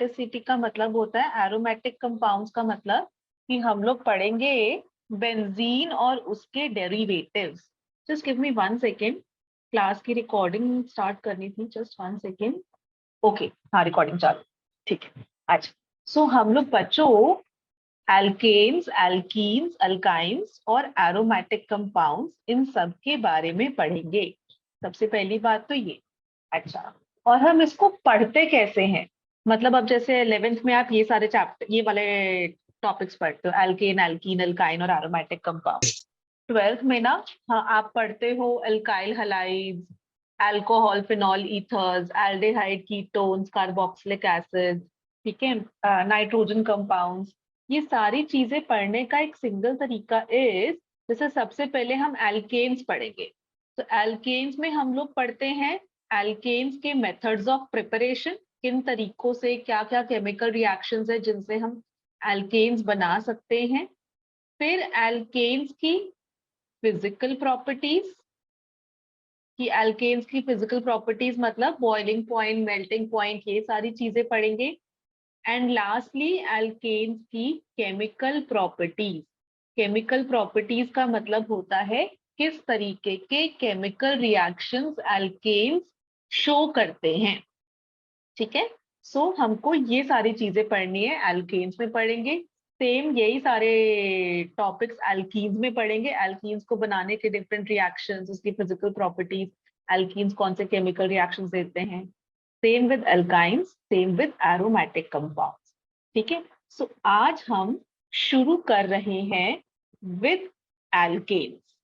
Aromaticity का मतलब होता है, एरोमेटिक कंपाउंड्स का मतलब कि हम लोग पढ़ेंगे बेंजीन और उसके derivatives. Just give me 1 second, class की रिकॉर्डिंग स्टार्ट करनी थी, जस्ट 1 सेकेंड। ओके, हाँ रिकॉर्डिंग चालू, ठीक है। अच्छा, सो हम लोग बच्चों एल्केन्स, एल्कीन्स, अल्काइंस और एरोमेटिक कंपाउंड्स इन सब के बारे में पढ़ेंगे। सबसे पहली बात तो ये। अच्छा, और हम इसको पढ़ते कैसे हैं? मतलब अब जैसे 11th में आप ये सारे चैप्टर, ये वाले टॉपिक्स पढ़ते हो, एल्केन, एल्कीन, अल्काइन और एरोमेटिक कंपाउंड। 12th में ना, हाँ, आप पढ़ते हो alkyl halides, alcohol, phenol ethers, aldehyde, ketones, carboxylic acid, ठीक है, नाइट्रोजन कंपाउंड्स। ये सारी चीजें पढ़ने का एक सिंगल तरीका इज, जैसे सबसे पहले हम एल्केन्स पढ़ेंगे। तो एल्केन्स में हम लोग पढ़ते हैं एल्केन्स के मेथड्स ऑफ प्रिपरेशन, किन तरीकों से क्या क्या केमिकल रिएक्शंस है जिनसे हम एल्केन्स बना सकते हैं। फिर एल्केन्स की फिजिकल प्रॉपर्टीज, कि एल्केन्स की फिजिकल प्रॉपर्टीज मतलब बॉइलिंग पॉइंट, मेल्टिंग पॉइंट, ये सारी चीजें पढ़ेंगे। एंड लास्टली एल्केन्स की केमिकल प्रॉपर्टीज। केमिकल प्रॉपर्टीज का मतलब होता है किस तरीके के केमिकल रिएक्शंस एल्केन्स शो करते हैं, ठीक है। सो हमको ये सारी चीजें पढ़नी है, एल्केन्स में पढ़ेंगे। सेम यही सारे टॉपिक्स एल्कीन्स में पढ़ेंगे, एल्कीन्स को बनाने के डिफरेंट रिएक्शंस, उसकी फिजिकल प्रॉपर्टीज, एल्कीन्स कौन से केमिकल रिएक्शंस देते हैं। Same with alkynes, same with aromatic compounds, ठीक है। सो आज हम शुरू कर रहे हैं विद एल्केन्स।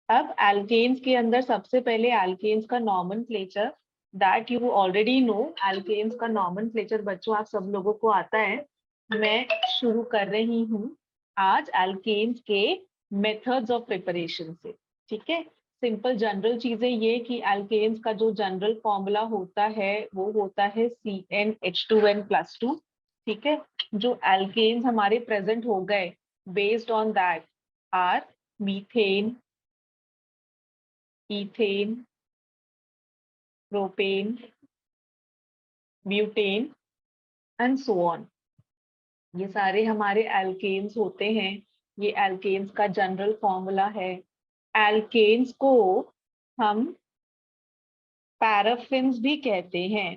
अब एल्केन्स के अंदर सबसे पहले एल्केन्स का nomenclature, that you already know. Alkanes का नॉमेनक्लेचर बच्चों आप सब लोगों को आता है। मैं शुरू कर रही हूँ आज एल्केन्स के मेथड्स ऑफ प्रिपरेशन से, ठीक है। सिंपल जनरल चीजें ये कि एल्केन्स का जो जनरल फॉर्मूला होता है वो होता है CnH2n+2, ठीक है। जो एल्केन्स हमारे प्रेजेंट हो गए, based on that are methane, ethane, propane, butane and so on. ये सारे हमारे एल्केन्स होते हैं। ये एल्केन्स का जनरल फॉर्मूला है। एल्केन्स को हम पैराफिन्स भी कहते हैं।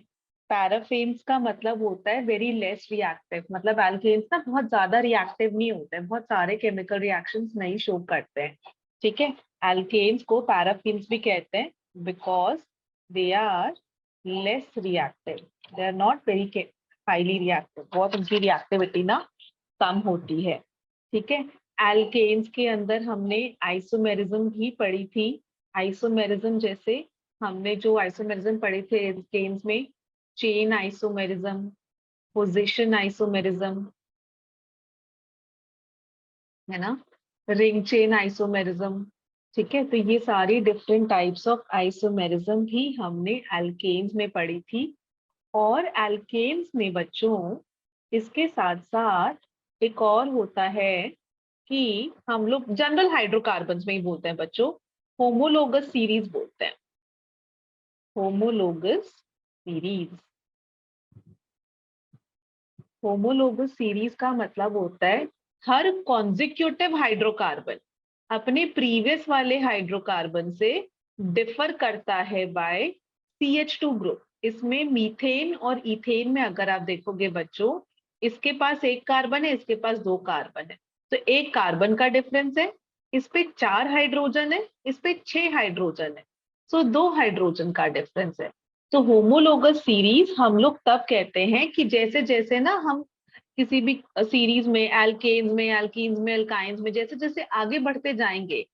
पैराफिन्स का मतलब होता है वेरी लेस रिएक्टिव, मतलब एल्केन्स ना बहुत ज्यादा रिएक्टिव नहीं होते हैं, बहुत सारे केमिकल रिएक्शंस नहीं शो करते हैं, ठीक है। एल्केन्स को पैराफिन्स भी कहते हैं because they are less reactive, they are not very highly reactive, बहुत उनकी रिएक्टिविटी ना कम होती है, ठीक है। एल्केन्स के अंदर हमने आइसोमेरिज्म भी पढ़ी थी। आइसोमेरिज्म जैसे हमने जो आइसोमेरिज्म पढ़े थे एल्केन्स में, चेन आइसोमेरिज्म, पोजीशन आइसोमेरिज्म, है ना, रिंग चेन आइसोमेरिज्म, ठीक है। तो ये सारी डिफरेंट टाइप्स ऑफ आइसोमेरिज्म भी हमने एल्केन्स में पढ़ी थी। और एल्केन्स में बच्चों इसके साथ साथ एक और होता है कि हम लोग जनरल हाइड्रोकार्बन्स में ही बोलते हैं बच्चों, होमोलोगस सीरीज बोलते हैं। होमोलोगस सीरीज, होमोलोगस सीरीज का मतलब होता है हर कॉन्जिक्यूटिव हाइड्रोकार्बन अपने प्रीवियस वाले हाइड्रोकार्बन से डिफर करता है बाय CH2 ग्रुप। इसमें मीथेन और इथेन में अगर आप देखोगे बच्चों, इसके पास एक कार्बन है, इसके पास दो कार्बन है, तो एक कार्बन का डिफरेंस है। इस पे 4 हाइड्रोजन है, इस पे 6 हाइड्रोजन है, सो 2 हाइड्रोजन का डिफरेंस है। तो होमोलोगस सीरीज हम लोग तब कहते हैं कि जैसे जैसे ना हम किसी भी सीरीज में, एल्केन्स में, एल्कीन्स में, अल्काइंस में, जैसे जैसे आगे बढ़ते जाएंगे,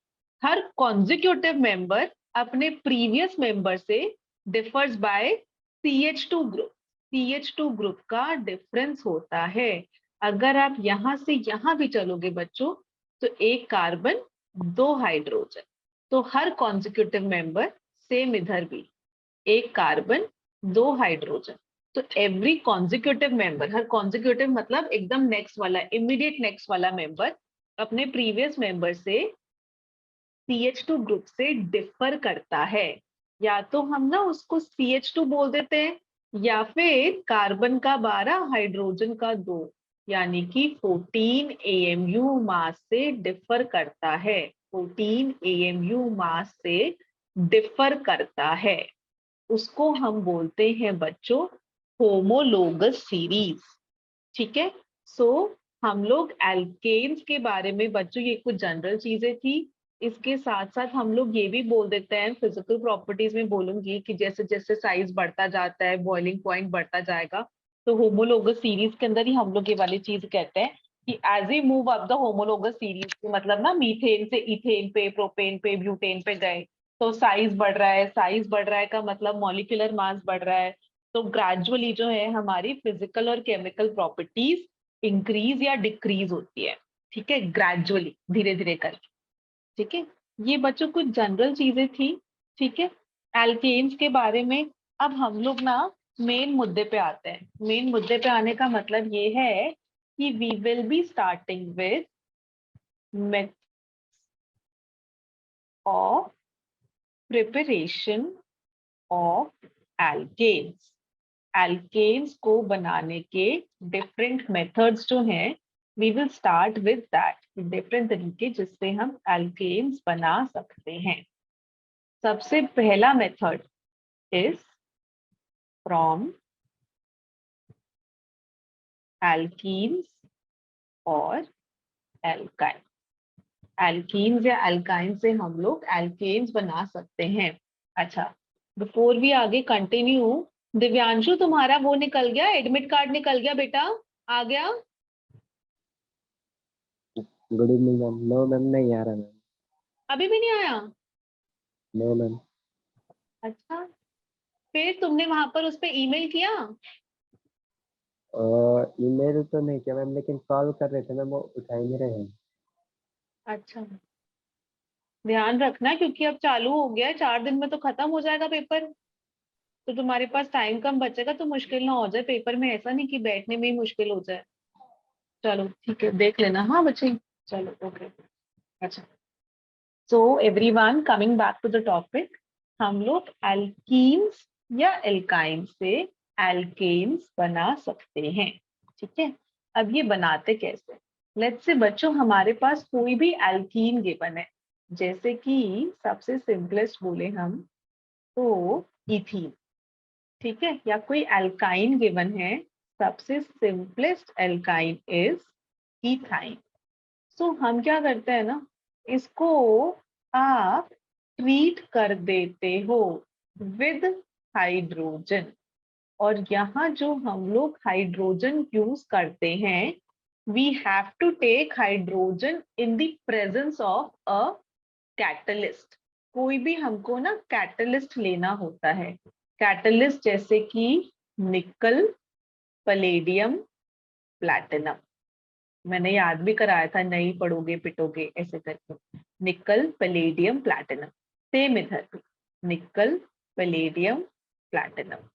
हर कॉन्जिक्यूटिव मेंबर अपने प्रीवियस मेंबर से differs by CH2 group. CH2 group का डिफरेंस होता है। अगर आप यहां से यहां भी चलोगे बच्चों, तो एक कार्बन, दो हाइड्रोजन, तो हर कॉन्जिक्यूटिव मेंबर, सेम इधर भी एक कार्बन, दो हाइड्रोजन, तो एवरी कॉन्जिक्यूटिव मेंबर, हर कॉन्जिक्यूटिव मतलब एकदम नेक्स्ट वाला, इमीडिएट नेक्स्ट वाला मेंबर अपने प्रीवियस मेंबर से CH2 ग्रुप से डिफर करता है। या तो हम ना उसको CH2 बोल देते हैं, या फिर कार्बन का 12 हाइड्रोजन का 2, यानी कि 14 AMU मास से डिफर करता है, 14 AMU मास से डिफर करता है, उसको हम बोलते हैं बच्चों होमोलोगस सीरीज। ठीक है। सो हम लोग एल्केन्स के बारे में बच्चों, ये कुछ जनरल चीजें थी, इसके साथ साथ हम लोग ये भी बोल देते हैं, फिजिकल प्रॉपर्टीज में बोलूंगी कि जैसे जैसे साइज बढ़ता जाता है, बॉइलिंग पॉइंट बढ़ता जाएगा, तो होमोलोगस सीरीज के अंदर ही हम लोग ये वाली चीज कहते हैं कि as we move up the homologous series, मतलब ना मीथेन से इथेन पे, प्रोपेन पे, ब्यूटेन पे गए, तो साइज बढ़ रहा है, साइज बढ़ रहा है का मतलब मॉलिक्यूलर मास बढ़ रहा है, तो ग्रेजुअली जो है हमारी फिजिकल और केमिकल प्रॉपर्टीज इंक्रीज या डिक्रीज होती है। ठीक है, ग्रेजुअली, धीरे धीरे करके। ठीक है, ये बच्चों कुछ जनरल चीजें थी। ठीक है, एल्केन्स के बारे में। अब हम लोग ना मेन मुद्दे पे आते हैं। मेन मुद्दे पे आने का मतलब ये है कि we will be starting with method of preparation of alkanes. Alkanes को बनाने के डिफरेंट मेथड्स जो हैं, we will start with that, different तरीके जिससे हम एल्केन्स बना सकते हैं। सबसे पहला मेथड इज फ्रॉम एल्कीन्स और एल्काइन। एल्कीन्स या एल्काइन से हम लोग एल्केन्स बना सकते हैं। अच्छा, बिफोर वी आगे कंटिन्यू, दिव्यांशु तुम्हारा वो निकल गया, एडमिट कार्ड निकल गया बेटा, आ गया? Good evening ma'am. No ma'am, नहीं आ रहा मैम। अभी भी नहीं आया? No ma'am. अच्छा, फिर तुमने वहां पर उस पर ईमेल किया? ईमेल तो नहीं किया मैम, लेकिन कॉल कर रहे थे मैम, वो उठा ही नहीं रहे हैं। अच्छा, ध्यान रखना क्योंकि अब चालू हो गया है, 4 दिन में तो खत्म हो जाएगा पेपर, तो तुम्हारे पास टाइम कम बचेगा, तो मुश्किल ना हो जाए पेपर में, ऐसा नहीं कि बैठने में ही मुश्किल हो जाए। चलो ठीक है, देख लेना। हाँ बच्चे, चलो ओके। अच्छा, so everyone, coming back to the topic, हम लोग एल्कीन्स या एल्काइन से एल्केन्स बना सकते हैं। ठीक है, अब ये बनाते कैसे? लेट्स से बच्चों हमारे पास कोई भी एल्कीन गिवन है, जैसे कि सबसे सिंपलेस्ट बोले हम तो इथीन। ठीक है, या कोई एल्काइन गिवन है, सबसे सिंपलेस्ट एल्काइन इज इथाइन। सो हम क्या करते हैं ना, इसको आप ट्रीट कर देते हो विद हाइड्रोजन, और यहाँ जो हम लोग हाइड्रोजन यूज करते हैं, we have to take hydrogen in the presence of a catalyst. कोई भी हमको ना कैटलिस्ट लेना होता है, कैटलिस्ट जैसे कि निकल, पलेडियम, प्लैटिनम। मैंने याद भी कराया था, नहीं पढ़ोगे पिटोगे ऐसे करके। निकल, पैलेडियम, प्लैटिनम। सेम इधर भी, निकल, पैलेडियम, प्लैटिनम।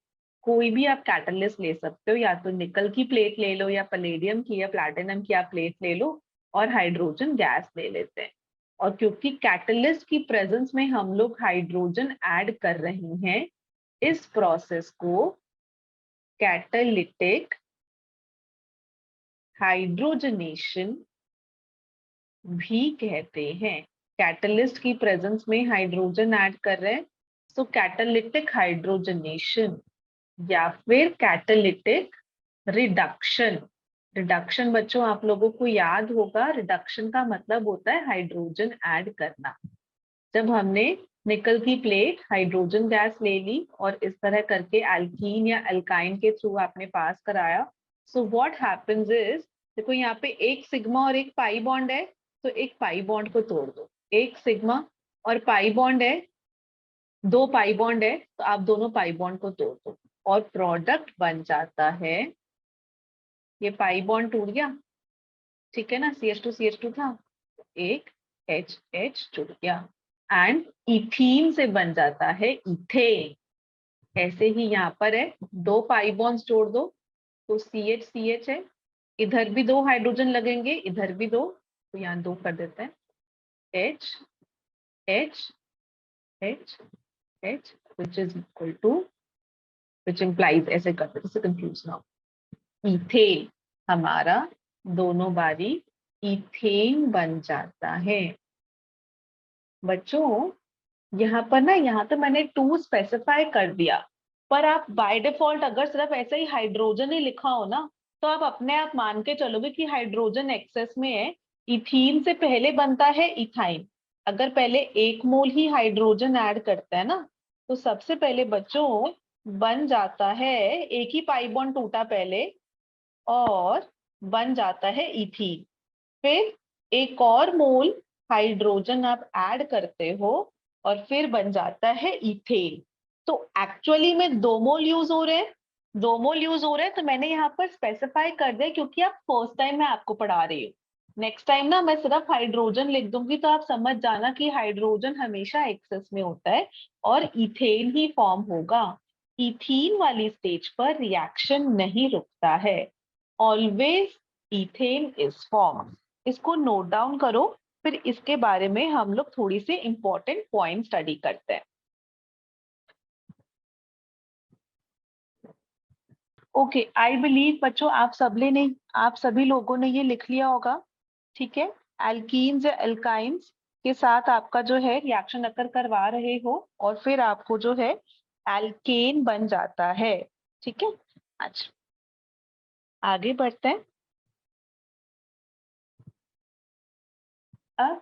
कोई भी आप कैटलिस्ट ले सकते हो, या तो निकल की प्लेट ले लो, या पैलेडियम की या प्लैटिनम की आप प्लेट ले लो, और हाइड्रोजन गैस ले लेते हैं। और क्योंकि कैटलिस्ट की प्रेजेंस में हम लोग हाइड्रोजन ऐड कर रहे हैं, इस प्रोसेस को कैटालिटिक हाइड्रोजनेशन भी कहते हैं। कैटलिस्ट की प्रेजेंस में हाइड्रोजन ऐड कर रहे हैं, सो कैटालिटिक हाइड्रोजनेशन या फिर कैटालिटिक रिडक्शन। रिडक्शन बच्चों आप लोगों को याद होगा, रिडक्शन का मतलब होता है हाइड्रोजन ऐड करना। जब हमने निकल की प्लेट हाइड्रोजन गैस ले ली और इस तरह करके एल्कीन या एल्काइन के थ्रू आपने पास कराया, सो व्हाट हैपेंस इज, देखो यहाँ पे एक सिग्मा और एक पाई बॉन्ड है, तो एक पाई बॉन्ड को तोड़ दो, एक सिग्मा और पाई बॉन्ड है, दो पाई बॉन्ड है, तो आप दोनों पाई बॉन्ड को तोड़ दो और प्रोडक्ट बन जाता है, ये पाई बॉन्ड टूट गया, ठीक है ना, CH2 था, एक H जुड़ गया, एंड इथीन से बन जाता है इथेन। ऐसे ही यहाँ पर है, दो पाई बॉन्ड्स जोड़ दो तो CH है, इधर भी दो हाइड्रोजन लगेंगे, इधर भी दो, तो यहाँ दो कर देते हैं, H H H H, which is equal to which implies, ऐसे करते जैसे कंफ्यूज ना हो, इथेन हमारा दोनों बारी इथेन बन जाता है। बच्चों यहाँ पर ना, यहाँ तो मैंने 2 स्पेसिफाई कर दिया, पर आप बाय डिफॉल्ट अगर सिर्फ ऐसे ही हाइड्रोजन ही लिखा हो ना, तो आप अपने आप मान के चलोगे कि हाइड्रोजन एक्सेस में है। इथीन से पहले बनता है इथाइन। अगर पहले 1 मोल ही हाइड्रोजन ऐड करते हैं ना, तो सबसे पहले बच्चों बन जाता है, एक ही पाई बॉन्ड टूटा पहले और बन जाता है इथीन। फिर एक और मोल हाइड्रोजन आप ऐड करते हो और फिर बन जाता है इथेन। तो एक्चुअली में 2 मोल यूज हो रहे हैं, 2 मोल यूज हो रहे हैं, तो मैंने यहाँ पर स्पेसिफाई कर दिया क्योंकि आप फर्स्ट टाइम मैं आपको पढ़ा रही हूँ। नेक्स्ट टाइम ना मैं सिर्फ हाइड्रोजन लिख दूंगी तो आप समझ जाना कि हाइड्रोजन हमेशा एक्सेस में होता है और इथेन ही फॉर्म होगा। इथीन वाली स्टेज पर रिएक्शन नहीं रुकता है, ऑलवेज इथेन इज फॉर्म। इसको नोट डाउन करो, फिर इसके बारे में हम लोग थोड़ी सी इंपॉर्टेंट पॉइंट स्टडी करते हैं। ओके, आई बिलीव बच्चों आप सभी लोगों ने ये लिख लिया होगा, ठीक है। एल्कीन्स या एल्काइंस के साथ आपका जो है रिएक्शन अकर करवा रहे हो और फिर आपको जो है एल्केन बन जाता है, ठीक है। अच्छा, आगे बढ़ते हैं। अब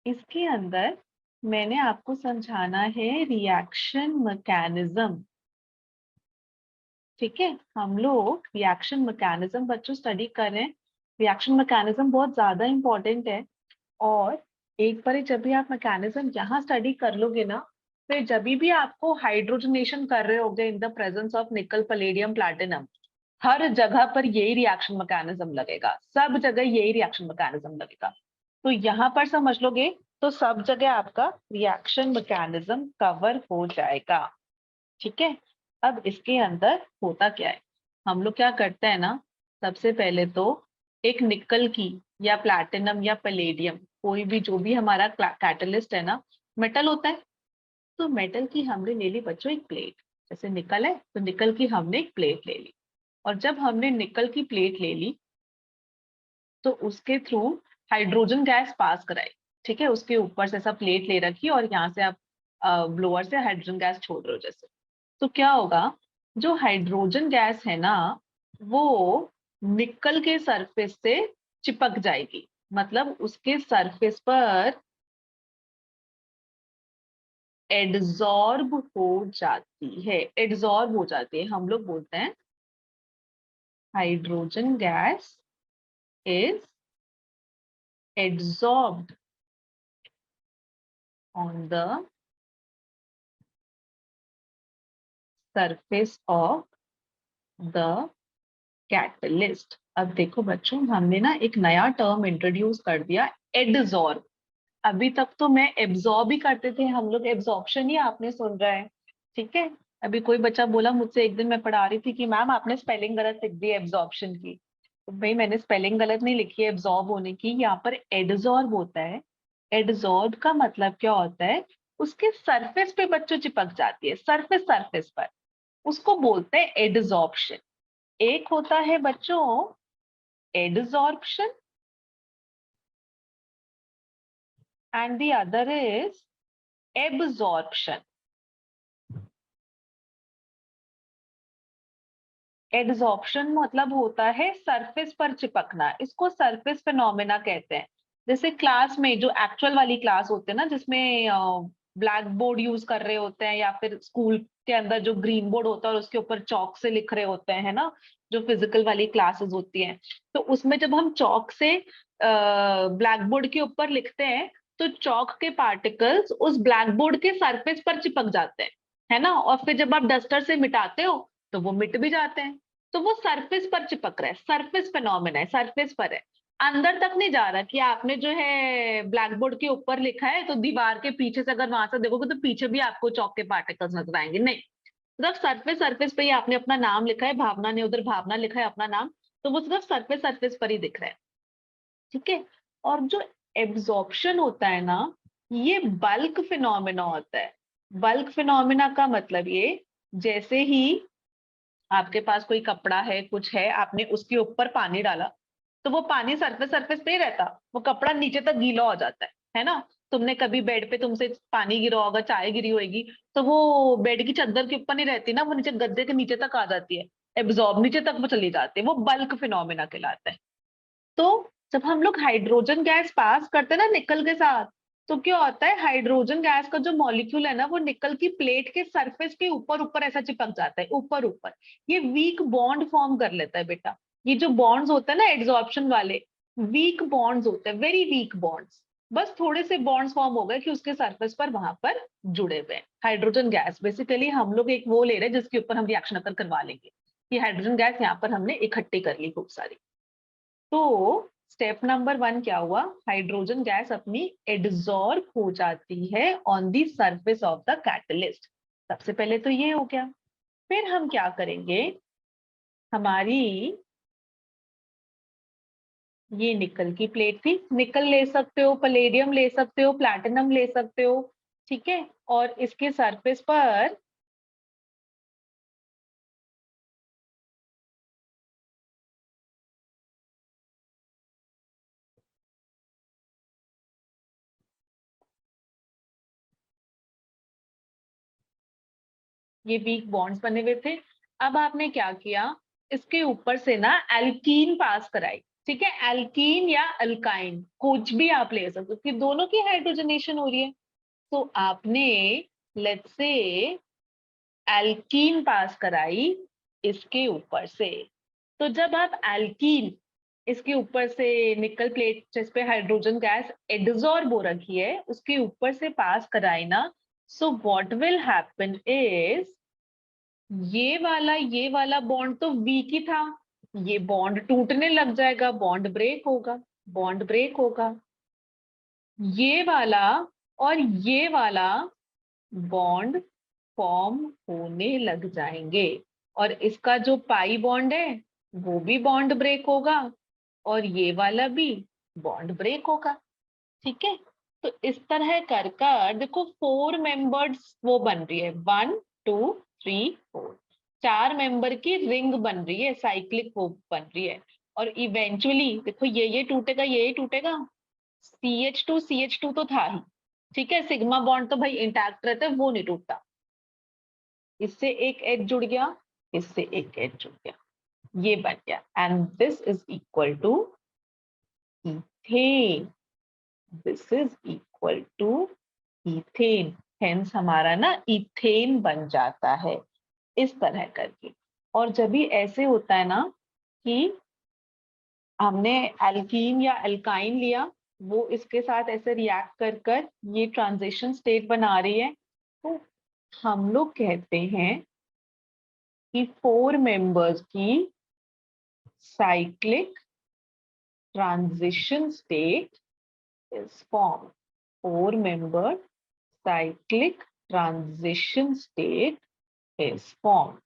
इसके अंदर मैंने आपको समझाना है रिएक्शन मैकेनिज्म, ठीक है। हम लोग रिएक्शन मैकेनिज्म बच्चों स्टडी कर रहे हैं। रिएक्शन मैकेनिज्म बहुत ज्यादा इंपॉर्टेंट है और एक बार जब भी आप मैकेनिज्म यहाँ स्टडी कर लोगे ना, फिर जब भी आपको हाइड्रोजनेशन कर रहे होगे in the presence of nickel, palladium, platinum, हर जगह पर यही रिएक्शन मैकेनिज्म लगेगा, सब जगह यही रिएक्शन मैकेनिज्म लगेगा। तो यहाँ पर समझ लोगे तो सब जगह आपका रिएक्शन मैकेनिज्म कवर हो जाएगा, ठीक है। अब इसके अंदर होता क्या है, हम लोग क्या करते हैं ना, सबसे पहले तो एक निकल की या प्लैटिनम या पैलेडियम, कोई भी जो भी हमारा कैटलिस्ट है ना, मेटल होता है, तो मेटल की हमने ले ली बच्चों एक प्लेट। जैसे निकल है तो निकल की हमने एक प्लेट ले ली, और जब हमने निकल की प्लेट ले ली तो उसके थ्रू हाइड्रोजन गैस पास कराई, ठीक है। उसके ऊपर से ऐसा प्लेट ले रखी और यहाँ से आप ब्लोअर से हाइड्रोजन गैस छोड़ रहे हो जैसे, तो क्या होगा, जो हाइड्रोजन गैस है ना, वो निकल के सरफेस से चिपक जाएगी, मतलब उसके सरफेस पर एडजॉर्ब हो जाती है, एडजॉर्ब हो जाती है। हम लोग बोलते हैं hydrogen gas is adsorbed on the surface of the catalyst. अब देखो बच्चों, हमने ना एक नया टर्म इंट्रोड्यूस कर दिया, एडजॉर्ब। अभी तक तो मैं एब्जॉर्ब ही करते थे हम लोग, एब्जॉर्प्शन ही आपने सुन रहा है, ठीक है। अभी कोई बच्चा बोला मुझसे, एक दिन मैं पढ़ा रही थी कि मैम आपने स्पेलिंग गलत लिख दी एब्जॉर्प्शन की। तो भाई मैंने स्पेलिंग गलत नहीं लिखी है एब्जॉर्ब होने की, यहाँ पर एडजॉर्ब होता है। एडजॉर्ब का मतलब क्या होता है, उसके सरफेस पे बच्चों चिपक जाती है, सरफेस सरफेस पर, उसको बोलते हैं एडजॉर्प्शन। एक होता है बच्चों adsorption and the other is absorption. Adsorption मतलब होता है सरफेस पर चिपकना, इसको सरफेस फिनोमेना कहते हैं। जैसे क्लास में जो एक्चुअल वाली क्लास होते हैं ना, जिसमें ब्लैक बोर्ड यूज कर रहे होते हैं, या फिर स्कूल के अंदर जो ग्रीन बोर्ड होता है और उसके ऊपर चौक से लिख रहे होते हैं, है ना, जो फिजिकल वाली क्लासेस होती हैं, तो उसमें जब हम चौक से ब्लैक बोर्ड के ऊपर लिखते हैं तो चौक के पार्टिकल्स उस ब्लैक बोर्ड के सरफेस पर चिपक जाते हैं, है ना, और फिर जब आप डस्टर से मिटाते हो तो वो मिट भी जाते हैं। तो वो सरफेस पर चिपक रहा है, सरफेस फिनोमेना है, सरफेस पर है, अंदर तक नहीं जा रहा कि आपने जो है ब्लैक बोर्ड के ऊपर लिखा है तो दीवार के पीछे से अगर वहां से देखोगे तो पीछे भी आपको चौक के पार्टिकल्स नजर आएंगे, नहीं। सिर्फ सरफेस सरफेस पे ही आपने अपना नाम लिखा है, भावना ने उधर भावना लिखा है अपना नाम, तो वो सिर्फ सरफेस सरफेस पर ही दिख रहा है, ठीक है। और जो एब्जॉर्प्शन होता है ना, ये बल्क फिनोमेना होता है। बल्क फिनोमेना का मतलब ये, जैसे ही आपके पास कोई कपड़ा है, कुछ है, आपने उसके ऊपर पानी डाला, तो वो पानी सरफेस सरफेस पे ही रहता, वो कपड़ा नीचे तक गीला हो जाता है ना। तुमने कभी बेड पे तुमसे पानी गिरा होगा, चाय गिरी होगी, तो वो बेड की चादर के ऊपर नहीं रहती ना, वो नीचे गद्दे के नीचे तक आ जाती है, एब्जॉर्ब नीचे तक वो चली जाती है, वो बल्क फिनोमिना कहलाता है। तो जब हम लोग हाइड्रोजन गैस पास करते हैं ना निकल के साथ, तो क्या होता है, हाइड्रोजन गैस का जो मॉलिक्यूल है ना, वो निकल की प्लेट के सरफेस के ऊपर ऊपर ऐसा चिपक जाता है, ऊपर ऊपर। ये वीक बॉन्ड फॉर्म कर लेता है बेटा। ये जो बॉन्ड्स होते हैं ना एड्सॉर्प्शन वाले, वीक बॉन्ड्स होते हैं, वेरी वीक बॉन्ड्स। बस थोड़े से बॉन्ड्स फॉर्म हो गए कि उसके सरफेस पर वहां पर जुड़े हुए हैं। हाइड्रोजन गैस बेसिकली हम लोग एक वो ले रहे हैं जिसके ऊपर हम रिएक्शन अकर करवा लेंगे। ये हाइड्रोजन गैस यहाँ पर हमने इकट्ठी कर ली खूब सारी। तो स्टेप नंबर 1 क्या हुआ, हाइड्रोजन गैस अपनी एडजॉर्ब हो जाती है on the surface of the catalyst. सबसे पहले तो ये हो गया। फिर हम क्या करेंगे, हमारी ये निकल की प्लेट थी, निकल ले सकते हो, पलेडियम ले सकते हो, प्लैटिनम ले सकते हो, ठीक है। और इसके सरफेस पर ये वीक बॉन्ड्स बने हुए थे। अब आपने क्या किया, इसके ऊपर से ना एल्कीन पास कराई, ठीक है। एल्कीन या अल्काइन कुछ भी आप ले सकते हो, क्योंकि दोनों की हाइड्रोजनेशन हो रही है। तो आपने लेट्स से एल्कीन पास कराई इसके ऊपर से। तो जब आप एल्कीन इसके ऊपर से निकल प्लेट जिस पे हाइड्रोजन गैस एडजॉर्ब हो रखी है उसके ऊपर से पास कराई ना, सो व्हाट विल हैपन इज, ये वाला बॉन्ड तो वीक ही था, ये बॉन्ड टूटने लग जाएगा, बॉन्ड ब्रेक होगा, बॉन्ड ब्रेक होगा। ये वाला और ये वाला बॉन्ड फॉर्म होने लग जाएंगे, और इसका जो पाई बॉन्ड है वो भी बॉन्ड ब्रेक होगा, और ये वाला भी बॉन्ड ब्रेक होगा, ठीक है। तो इस तरह कर कर देखो 4 मेंबर्स वो बन रही है, 1 2 3 4, 4 मेंबर की रिंग बन रही है, साइक्लिक वो बन रही है। और इवेंचुअली देखो ये टूटेगा, ये टूटेगा, CH2 तो था ही, ठीक है। सिग्मा बॉन्ड तो भाई इंटैक्ट रहता है, वो नहीं टूटता। इससे एक एच जुड़ गया, इससे एक एच जुड़ गया, ये बन गया, and this is equal to ethane, this is equal to ethane. Hence हमारा ना इथेन बन जाता है इस तरह करके। और जब भी ऐसे होता है ना कि हमने एल्कीन या एल्काइन लिया, वो इसके साथ ऐसे रिएक्ट कर कर ये ट्रांजिशन स्टेट बना रही है, तो हम लोग कहते हैं कि 4 मेंबर्स की cyclic transition state is formed. 4-member cyclic transition state is formed.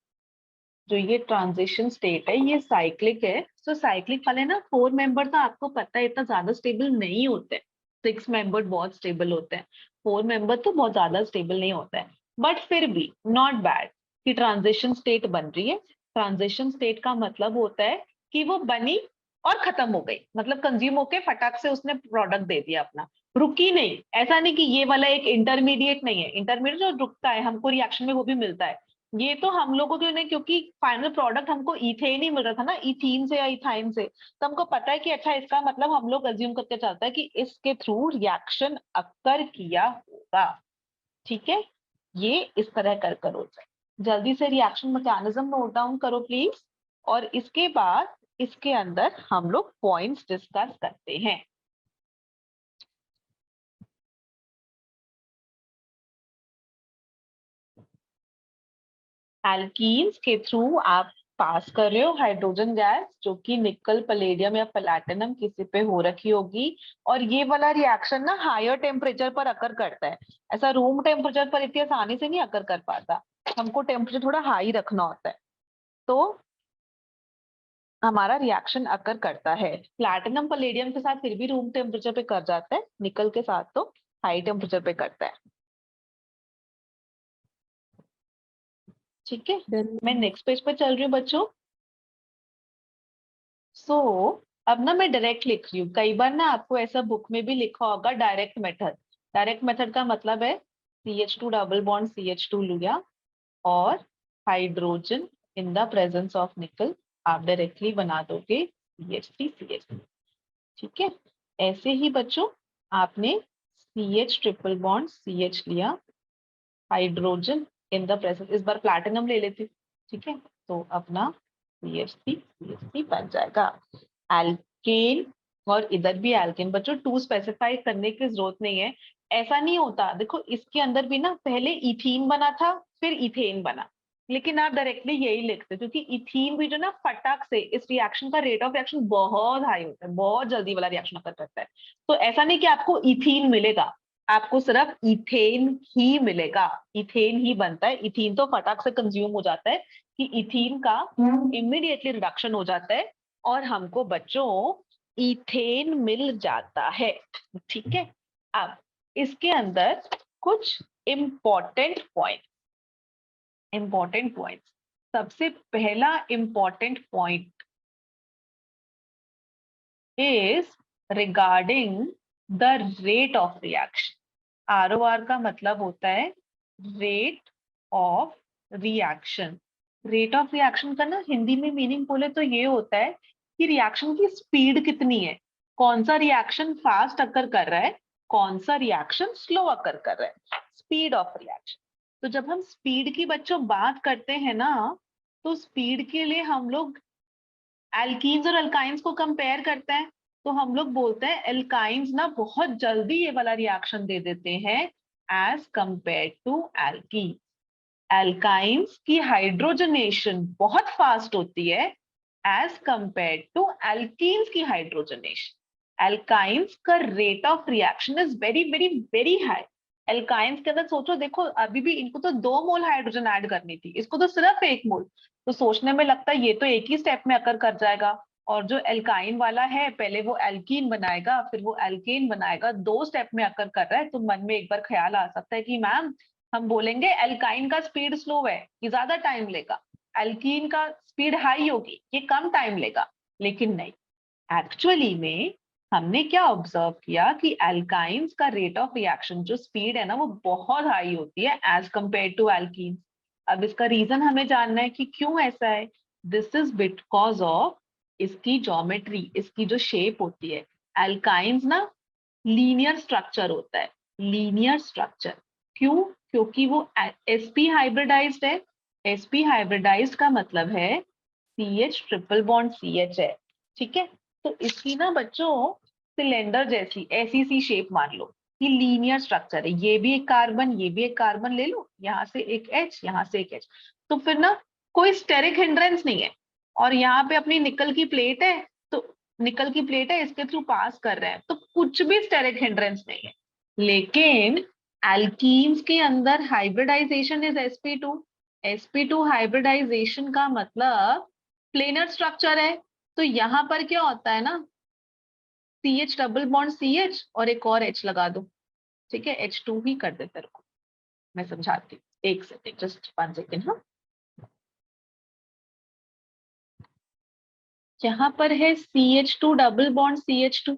जो ये ट्रांजिशन स्टेट है ये साइक्लिक है। तो साइक्लिक वाले ना 4 मेंबर तो आपको पता है इतना ज्यादा स्टेबल नहीं होते, 6 मेंबर बहुत स्टेबल होते हैं, 4 मेंबर तो बहुत ज्यादा स्टेबल नहीं होता है। बट फिर भी नॉट बैड कि ट्रांजिशन स्टेट बन रही है। ट्रांजिशन स्टेट का मतलब होता है कि वो बनी और खत्म हो गई, मतलब कंज्यूम होके फटाक से उसने प्रोडक्ट दे दिया अपना, रुकी नहीं। ऐसा नहीं कि ये वाला एक इंटरमीडिएट नहीं है, इंटरमीडिएट जो रुकता है हमको रिएक्शन में वो भी मिलता है। ये तो हम लोगों के नहीं, क्योंकि फाइनल प्रोडक्ट हमको इथेन ही मिल रहा था ना, इथीन से या इथाइन से, तो हमको पता है कि अच्छा इसका मतलब हम लोग अज्यूम करके चलता है कि इसके थ्रू रिएक्शन अक्कर किया होगा, ठीक है। ये इस तरह कर कर होता है। जल्दी से रिएक्शन मैकेनिज्म नोट डाउन करो प्लीज, और इसके बाद इसके अंदर हम लोग पॉइंट्स डिस्कस करते हैं। एल्कीन्स के थ्रू आप पास कर रहे हो हाइड्रोजन गैस जो कि निकल पलेडियम या प्लैटिनम किसी पे हो रखी होगी, और ये वाला रिएक्शन ना हायर टेम्परेचर पर अकर करता है। ऐसा रूम टेम्परेचर पर इतनी आसानी से नहीं अकर कर पाता, हमको टेम्परेचर थोड़ा हाई रखना होता है, तो हमारा रिएक्शन अकर करता है। प्लैटिनम पलेडियम के साथ फिर भी रूम टेम्परेचर पे कर जाता है, निकल के साथ तो हाई टेम्परेचर पे करता है। ठीक है, Done. मैं नेक्स्ट पेज पर चल रही हूँ बच्चों। सो अब ना मैं डायरेक्ट लिख रही हूँ। कई बार ना आपको ऐसा बुक में भी लिखा होगा डायरेक्ट मेथड। डायरेक्ट मेथड का मतलब है CH2 डबल बॉन्ड CH2 लिया और hydrogen in the presence of निकल आप डायरेक्टली बना दोगे CH3CH3। ठीक है, ऐसे ही बच्चों आपने CH ट्रिपल बॉन्ड CH लिया, हाइड्रोजन इन द प्रेजेंस, इस बार प्लैटिनम ले लेती। ठीक है, तो अपना CH3CH3 बन जाएगा एल्केन। और इधर भी एल्केन। बच्चों 2 स्पेसिफाई करने की जरूरत नहीं है, ऐसा नहीं होता। देखो इसके अंदर भी ना पहले इथीन बना था फिर इथेन बना, लेकिन आप डायरेक्टली यही लिखते क्योंकि इथीन भी जो ना फटाक से इस रिएक्शन का रेट ऑफ रिएक्शन बहुत हाई होता है, बहुत जल्दी वाला रिएक्शन अकर करता है। तो ऐसा नहीं कि आपको इथीन मिलेगा, आपको सिर्फ इथेन ही मिलेगा। इथेन ही बनता है, इथीन तो फटाक से कंज्यूम हो जाता है कि इथीन का इमीडिएटली रिडक्शन हो जाता है और हमको बच्चों इथेन मिल जाता है। ठीक है, अब इसके अंदर कुछ इंपॉर्टेंट पॉइंट। सबसे पहला important point is regarding the rate of reaction. ROR का मतलब होता है rate of reaction. Rate of reaction का ना हिंदी में मीनिंग बोले तो ये होता है कि रिएक्शन की स्पीड कितनी है, कौन सा रिएक्शन फास्ट अकर कर रहा है, कौन सा रिएक्शन स्लो अकर कर रहा है, स्पीड ऑफ रिएक्शन। तो जब हम स्पीड की बच्चों बात करते हैं ना, तो स्पीड के लिए हम लोग एल्कीन्स और अल्काइंस को कंपेयर करते हैं। तो हम लोग बोलते हैं एल्काइंस ना बहुत जल्दी ये वाला रिएक्शन दे देते हैं as compare to alkene. Alkynes की हाइड्रोजनेशन बहुत फास्ट होती है एज कंपेयर टू एल्कीन्स की हाइड्रोजनेशन। एल्काइंस का rate of reaction is very very very high. Alkynes के अंदर सोचो, देखो अभी भी इनको तो 2 मोल हाइड्रोजन ऐड करनी थी, इसको तो सिर्फ 1 मोल। तो सोचने में लगता है ये तो एक ही स्टेप में अकर कर जाएगा, और जो एल्काइन वाला है पहले वो एल्कीन बनाएगा फिर वो एल्केन बनाएगा, 2 स्टेप में अकर कर रहा है। तो मन में एक बार ख्याल आ सकता है कि मैम हम बोलेंगे एल्काइन का स्पीड स्लो है, ये ज्यादा टाइम लेगा, एल्कीन का स्पीड हाई होगी, ये कम टाइम लेगा। लेकिन नहीं, एक्चुअली में हमने क्या ऑब्जर्व किया कि एल्काइंस का रेट ऑफ रिएक्शन जो स्पीड है ना वो बहुत हाई होती है एज कंपेयर टू एल्कीन। अब इसका रीजन हमें जानना है कि क्यों ऐसा है। दिस इज बिकॉज ऑफ इसकी ज्योमेट्री, इसकी जो शेप होती है। एल्काइंस ना लीनियर स्ट्रक्चर होता है, लीनियर स्ट्रक्चर। क्यों? क्योंकि वो sp हाइब्रिडाइज्ड है। sp हाइब्रिडाइज्ड का मतलब है CH ट्रिपल बॉन्ड CH है। ठीक है, तो इसकी ना बच्चों सिलेंडर जैसी ऐसी सी शेप मान लो कि लीनियर स्ट्रक्चर है। ये भी एक कार्बन, ये भी एक कार्बन ले लो, यहाँ से एक H, यहाँ से एक H। तो फिर ना कोई स्टेरिक हिंड्रेंस नहीं है। और यहाँ पे अपनी निकल की प्लेट है, तो निकल की प्लेट है, इसके थ्रू पास कर रहे हैं, तो कुछ भी स्टेरिक हिंड्रेंस नहीं है। लेकिन एल्कीन्स के अंदर hybridisation is sp2। sp2 hybridisation का मतलब प्लेनर स्ट्रक्चर है। तो यहाँ पर क्या होता है ना, CH डबल बॉन्ड CH और एक और H लगा दो। ठीक है, H2 ही कर दे तेरे को, मैं समझाती हूँ, एक सेकेंड, जस्ट 1 सेकेंड। हाँ, यहाँ पर है CH2 डबल बॉन्ड CH2।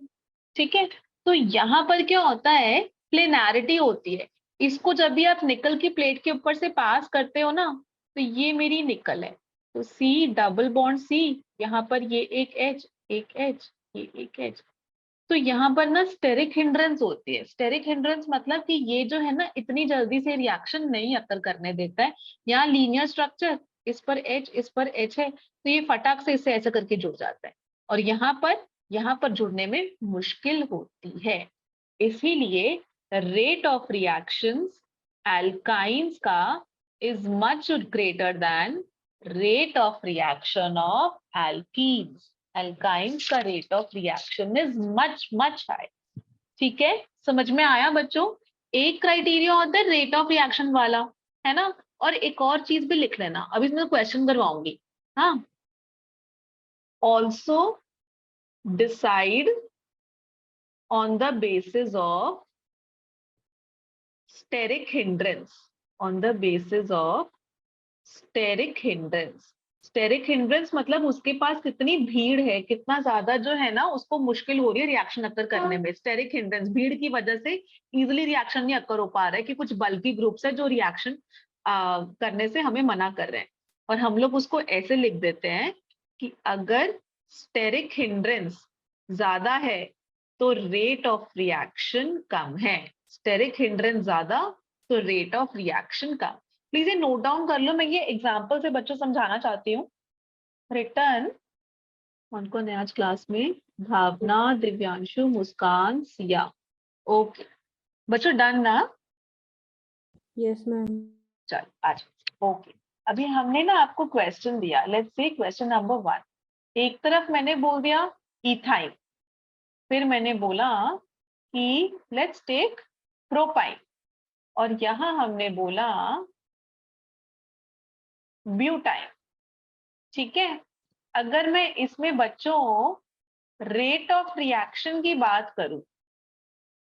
ठीक है, तो यहाँ पर क्या होता है, प्लेनैरिटी होती है। इसको जब भी आप निकल की प्लेट के ऊपर से पास करते हो ना, तो ये मेरी निकल है, तो C डबल बॉन्ड C, यहाँ पर ये एक H, एक H, ये एक H। तो यहाँ पर ना स्टेरिक हिंड्रेंस होती है। स्टेरिक हिंड्रेंस मतलब कि ये जो है ना इतनी जल्दी से रिएक्शन नहीं अकर करने देता है। यहाँ लीनियर स्ट्रक्चर, इस पर H है, तो ये फटाक से इससे ऐसा करके जुड़ जाता है, और यहाँ पर जुड़ने में मुश्किल होती है। इसीलिए रेट ऑफ रिएक्शंस एल्काइंस का is much greater than rate of reaction of alkenes. Alkynes का rate of reaction is much much high. ठीक है, समझ में आया बच्चों? एक क्राइटेरिया होता है रेट ऑफ रिएक्शन वाला, है ना। और एक और चीज भी लिख लेना, अभी मैं क्वेश्चन करवाऊंगी। हाँ, also decide on the basis of steric hindrance, on the basis of steric hindrance. Steric hindrance मतलब उसके पास कितनी भीड़ है, कितना ज्यादा जो है ना उसको मुश्किल हो रही है रिएक्शन अकर करने में। स्टेरिक हिंड्रेंस, भीड़ की वजह से इजिली रिएक्शन नहीं अकर हो पा रहा है, कि कुछ बल्कि ग्रुप्स है जो रिएक्शन करने से हमें मना कर रहे हैं। और हम लोग उसको ऐसे लिख देते हैं कि अगर स्टेरिक हिंड्रेंस ज्यादा है तो रेट ऑफ रिएक्शन कम है। स्टेरिक हिंड्रेंस ज्यादा तो rate of reaction come. Please ये नोट डाउन कर लो, मैं ये एग्जांपल से बच्चों समझाना चाहती हूँ। रिटर्न कौन कौन है आज क्लास में? भावना, दिव्यांशु, मुस्कान, सिया। ओके बच्चों, डन ना? Yes ma'am. चल आज ओके। अभी हमने ना आपको क्वेश्चन दिया, लेट्स से क्वेश्चन नंबर 1। एक तरफ मैंने बोल दिया इथाइन, फिर मैंने बोला कि लेट्स टेक प्रोपाइन, और यहां हमने बोला ब्यूटाइन। ठीक है, अगर मैं इसमें बच्चों रेट ऑफ रिएक्शन की बात करूं,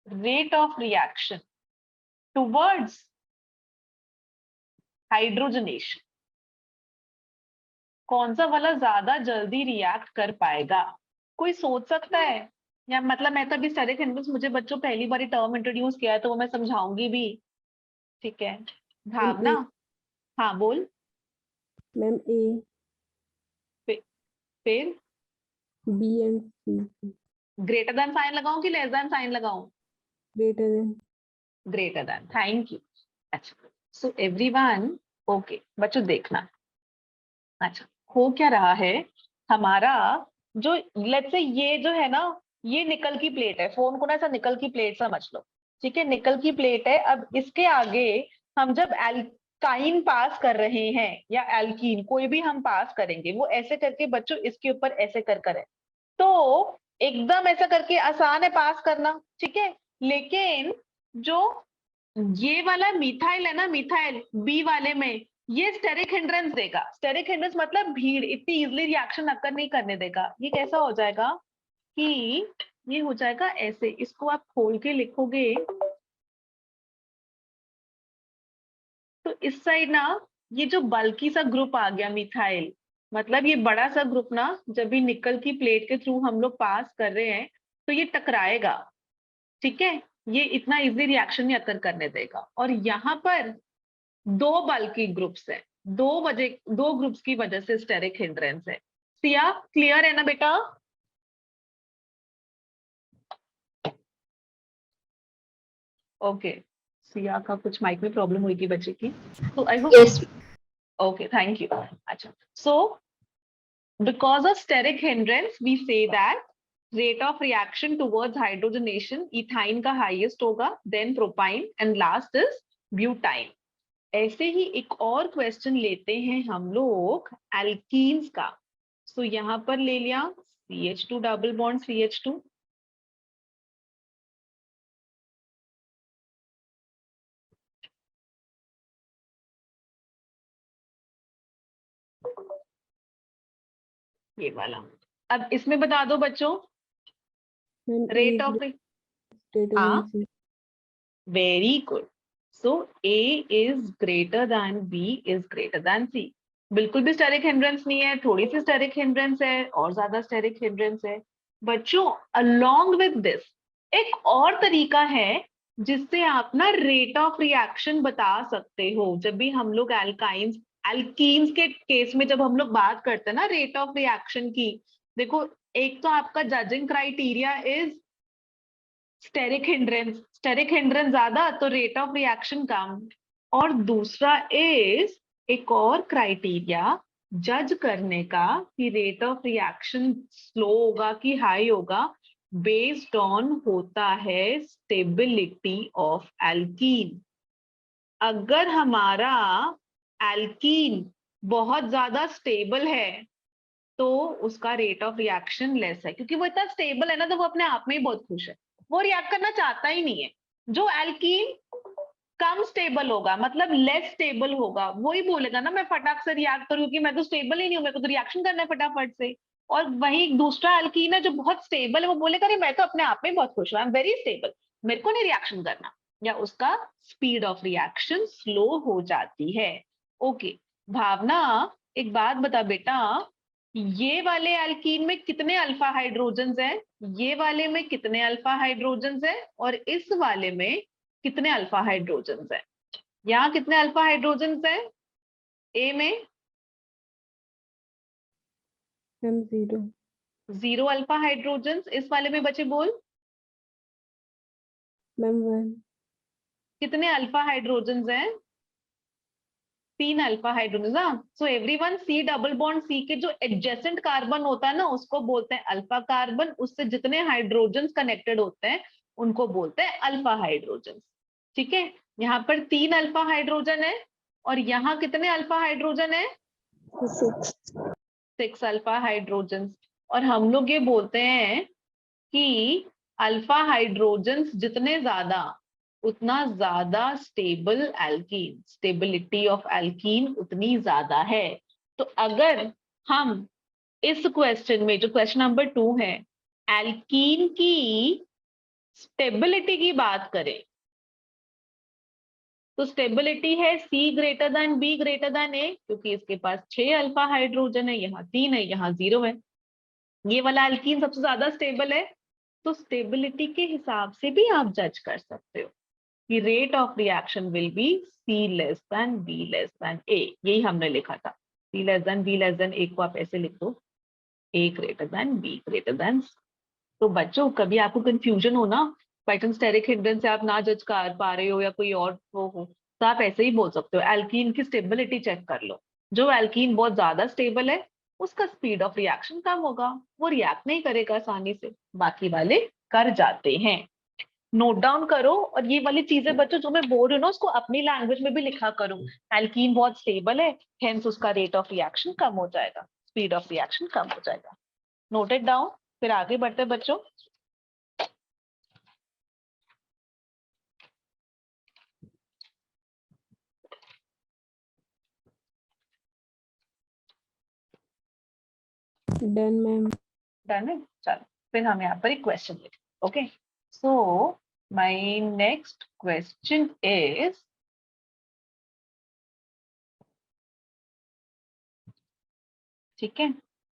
rate of reaction towards hydrogenation, कौन सा वाला ज्यादा जल्दी रिएक्ट कर पाएगा? कोई सोच सकता है? या मतलब मैं तो अभी स्टेरिक हिंड्रेंस, मुझे बच्चों पहली बार टर्म इंट्रोड्यूस किया है तो वो मैं समझाऊंगी भी। ठीक है भावना, हाँ बोल। मैम ए, फिर B and C. Greater than sign लगाऊं कि लेस देन साइन लगाऊं? Greater than. Greater than, thank you. अच्छा सो एवरीवन, ओके बच्चों देखना। अच्छा हो क्या रहा है हमारा, जो लेट्स से ये जो है ना, ये निकल की प्लेट है, फोन को ना ऐसा निकल की प्लेट समझ लो। ठीक है, निकल की प्लेट है। अब इसके आगे हम जब एल्काइन पास कर रहे हैं या एल्कीन, कोई भी हम पास करेंगे, वो ऐसे करके बच्चों इसके ऊपर ऐसे कर कर है, तो एकदम ऐसा करके आसान है पास करना। ठीक है, लेकिन जो ये वाला मिथाइल है ना, मिथाइल बी वाले में, ये स्टेरिक हिंड्रेंस देगा। स्टेरिक हिंड्रेंस मतलब भीड़, इतनी इजिली रिएक्शन अकर नहीं करने देगा। ये कैसा हो जाएगा कि ये हो जाएगा ऐसे, इसको आप खोल के लिखोगे तो इस साइड ना ये जो बल्कि सा ग्रुप आ गया मिथाइल, मतलब ये बड़ा सा ग्रुप ना जब भी निकल की प्लेट के थ्रू हम लोग पास कर रहे हैं तो ये टकराएगा। ठीक है, ये इतना इजी रिएक्शन नहीं अकर करने देगा। और यहाँ पर दो बल्कि ग्रुप्स है, दो ग्रुप्स की वजह से स्टेरिक हिंड्रेंस है। सिया क्लियर है ना बेटा? ओके, सिया का कुछ माइक में प्रॉब्लम हुई थी बच्चे की, तो I hope. Yes. Okay thank you. अच्छा so because of steric hindrance we say that rate of reaction towards hydrogenation ethyne का हाईएस्ट होगा, then propyne and last is butyne. ऐसे ही एक और क्वेश्चन लेते हैं हम लोग एल्कीन्स का। सो यहाँ पर ले लिया CH2 डबल बॉन्ड CH2, ये वाला। अब इसमें बता दो बच्चों मैम रेट ऑफ, ग्रेटर हाँ than C. Very good. So A is greater than B is greater than C। बिल्कुल भी स्टेरिक हिंड्रेंस नहीं है, थोड़ी सी स्टेरिक हिंड्रेंस है और ज्यादा स्टेरिक हिंड्रेंस है। बच्चों अलोंग विद दिस एक और तरीका है जिससे आप ना रेट ऑफ रिएक्शन बता सकते हो। जब भी हम लोग एल्काइंस एल्कीन्स के केस में जब हम लोग बात करते हैं ना रेट ऑफ रिएक्शन की, देखो एक तो आपका judging criteria is steric hindrance ज्यादा तो रेट ऑफ रिएक्शन कम, और दूसरा इज एक और क्राइटेरिया जज करने का कि रेट ऑफ रिएक्शन स्लो होगा कि हाई होगा, बेस्ड ऑन होता है स्टेबिलिटी ऑफ एल्कीन। अगर हमारा एल्कीन बहुत ज्यादा स्टेबल है तो उसका रेट ऑफ रिएक्शन लेस है, क्योंकि वो इतना स्टेबल है ना तो वो अपने आप में ही बहुत खुश है, वो रिएक्ट करना चाहता ही नहीं है। जो एल्कीन कम स्टेबल होगा मतलब लेस स्टेबल होगा, वही बोलेगा ना मैं फटाक से रिएक्ट करूँ क्योंकि मैं तो स्टेबल ही नहीं हूँ, मेरे को तो रिएक्शन करना है फटाफट से। और वही दूसरा एल्कीन है जो बहुत स्टेबल है, वो बोलेगा अरे मैं तो अपने आप में बहुत खुश हूँ, आई एम वेरी स्टेबल, मेरे को नहीं रिएक्शन करना, या उसका स्पीड ऑफ रिएक्शन स्लो हो जाती है। ओके भावना एक बात बता बेटा, ये वाले एल्कीन में कितने अल्फा हाइड्रोजन्स हैं, ये वाले में कितने अल्फा हाइड्रोजन्स हैं, और इस वाले में कितने अल्फा हाइड्रोजन्स हैं? यहाँ कितने अल्फा हाइड्रोजन्स हैं ए में? मैम 0। 0 alpha hydrogens. इस वाले में बचे बोल मैम 1। कितने अल्फा हाइड्रोजन्स हैं? 3 alpha hydrogen. So everyone C double bond C के जो एडजेसेंट कार्बन होता है ना उसको बोलते हैं अल्फा कार्बन, उससे जितने हाइड्रोजन्स कनेक्टेड होते हैं उनको बोलते हैं अल्फा हाइड्रोजन। ठीक है, यहाँ पर 3 अल्फा हाइड्रोजन है और यहाँ कितने अल्फा हाइड्रोजन है? 6 अल्फा हाइड्रोजन। और हम लोग ये बोलते हैं कि अल्फा हाइड्रोजन्स जितने ज्यादा उतना ज्यादा stable alkene, stability of alkene उतनी ज्यादा है। तो अगर हम इस क्वेश्चन में जो क्वेश्चन नंबर 2 है एल्कीन की स्टेबिलिटी की बात करें तो स्टेबिलिटी है C greater than B greater than A, क्योंकि इसके पास 6 अल्फा हाइड्रोजन है, यहाँ 3 है, यहाँ 0 है। ये वाला एल्कीन सबसे ज्यादा स्टेबल है। तो स्टेबिलिटी के हिसाब से भी आप जज कर सकते हो कि rate of reaction will be C less than B less than A। यही हमने लिखा था, C less than B less than A को आप ऐसे लिख दो, A greater than B greater than. तो बच्चों कभी आपको कंफ्यूजन हो ना, बाई चांस स्टेरिक हिंड्रेंस से आप ना जज कर पा रहे हो या कोई और वो हो, तो आप ऐसे ही बोल सकते हो एल्कीन की स्टेबिलिटी चेक कर लो। जो एल्कीन बहुत ज्यादा स्टेबल है उसका स्पीड ऑफ रिएक्शन कम होगा, वो रिएक्ट नहीं करेगा आसानी से, बाकी वाले कर जाते हैं। नोट डाउन करो, और ये वाली चीजें बच्चों जो मैं बोल रही हूँ ना उसको अपनी लैंग्वेज में भी लिखा करो। एल्कीन बहुत स्टेबल है, हेंस उसका रेट ऑफ रिएक्शन कम हो जाएगा, स्पीड ऑफ रिएक्शन कम हो जाएगा। Noted down. फिर आगे बढ़ते बच्चों। Done ma'am. डन है, चलो फिर हम यहाँ पर एक क्वेश्चन लिखें। Okay, so my next question is, ठीक है,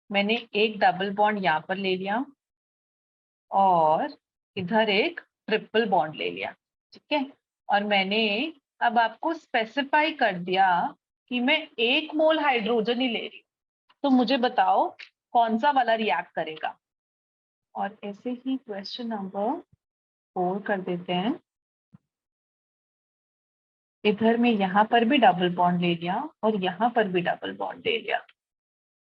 मैंने एक डबल बॉन्ड यहाँ पर ले लिया और इधर एक ट्रिपल बॉन्ड ले लिया, ठीक है, और मैंने अब आपको स्पेसिफाई कर दिया कि मैं 1 मोल हाइड्रोजन ही ले रही हूँ, तो मुझे बताओ कौन सा वाला रिएक्ट करेगा। और ऐसे ही क्वेश्चन नंबर 4 कर देते हैं। इधर में यहाँ पर भी डबल बॉन्ड ले लिया और यहाँ पर भी डबल बॉन्ड ले लिया,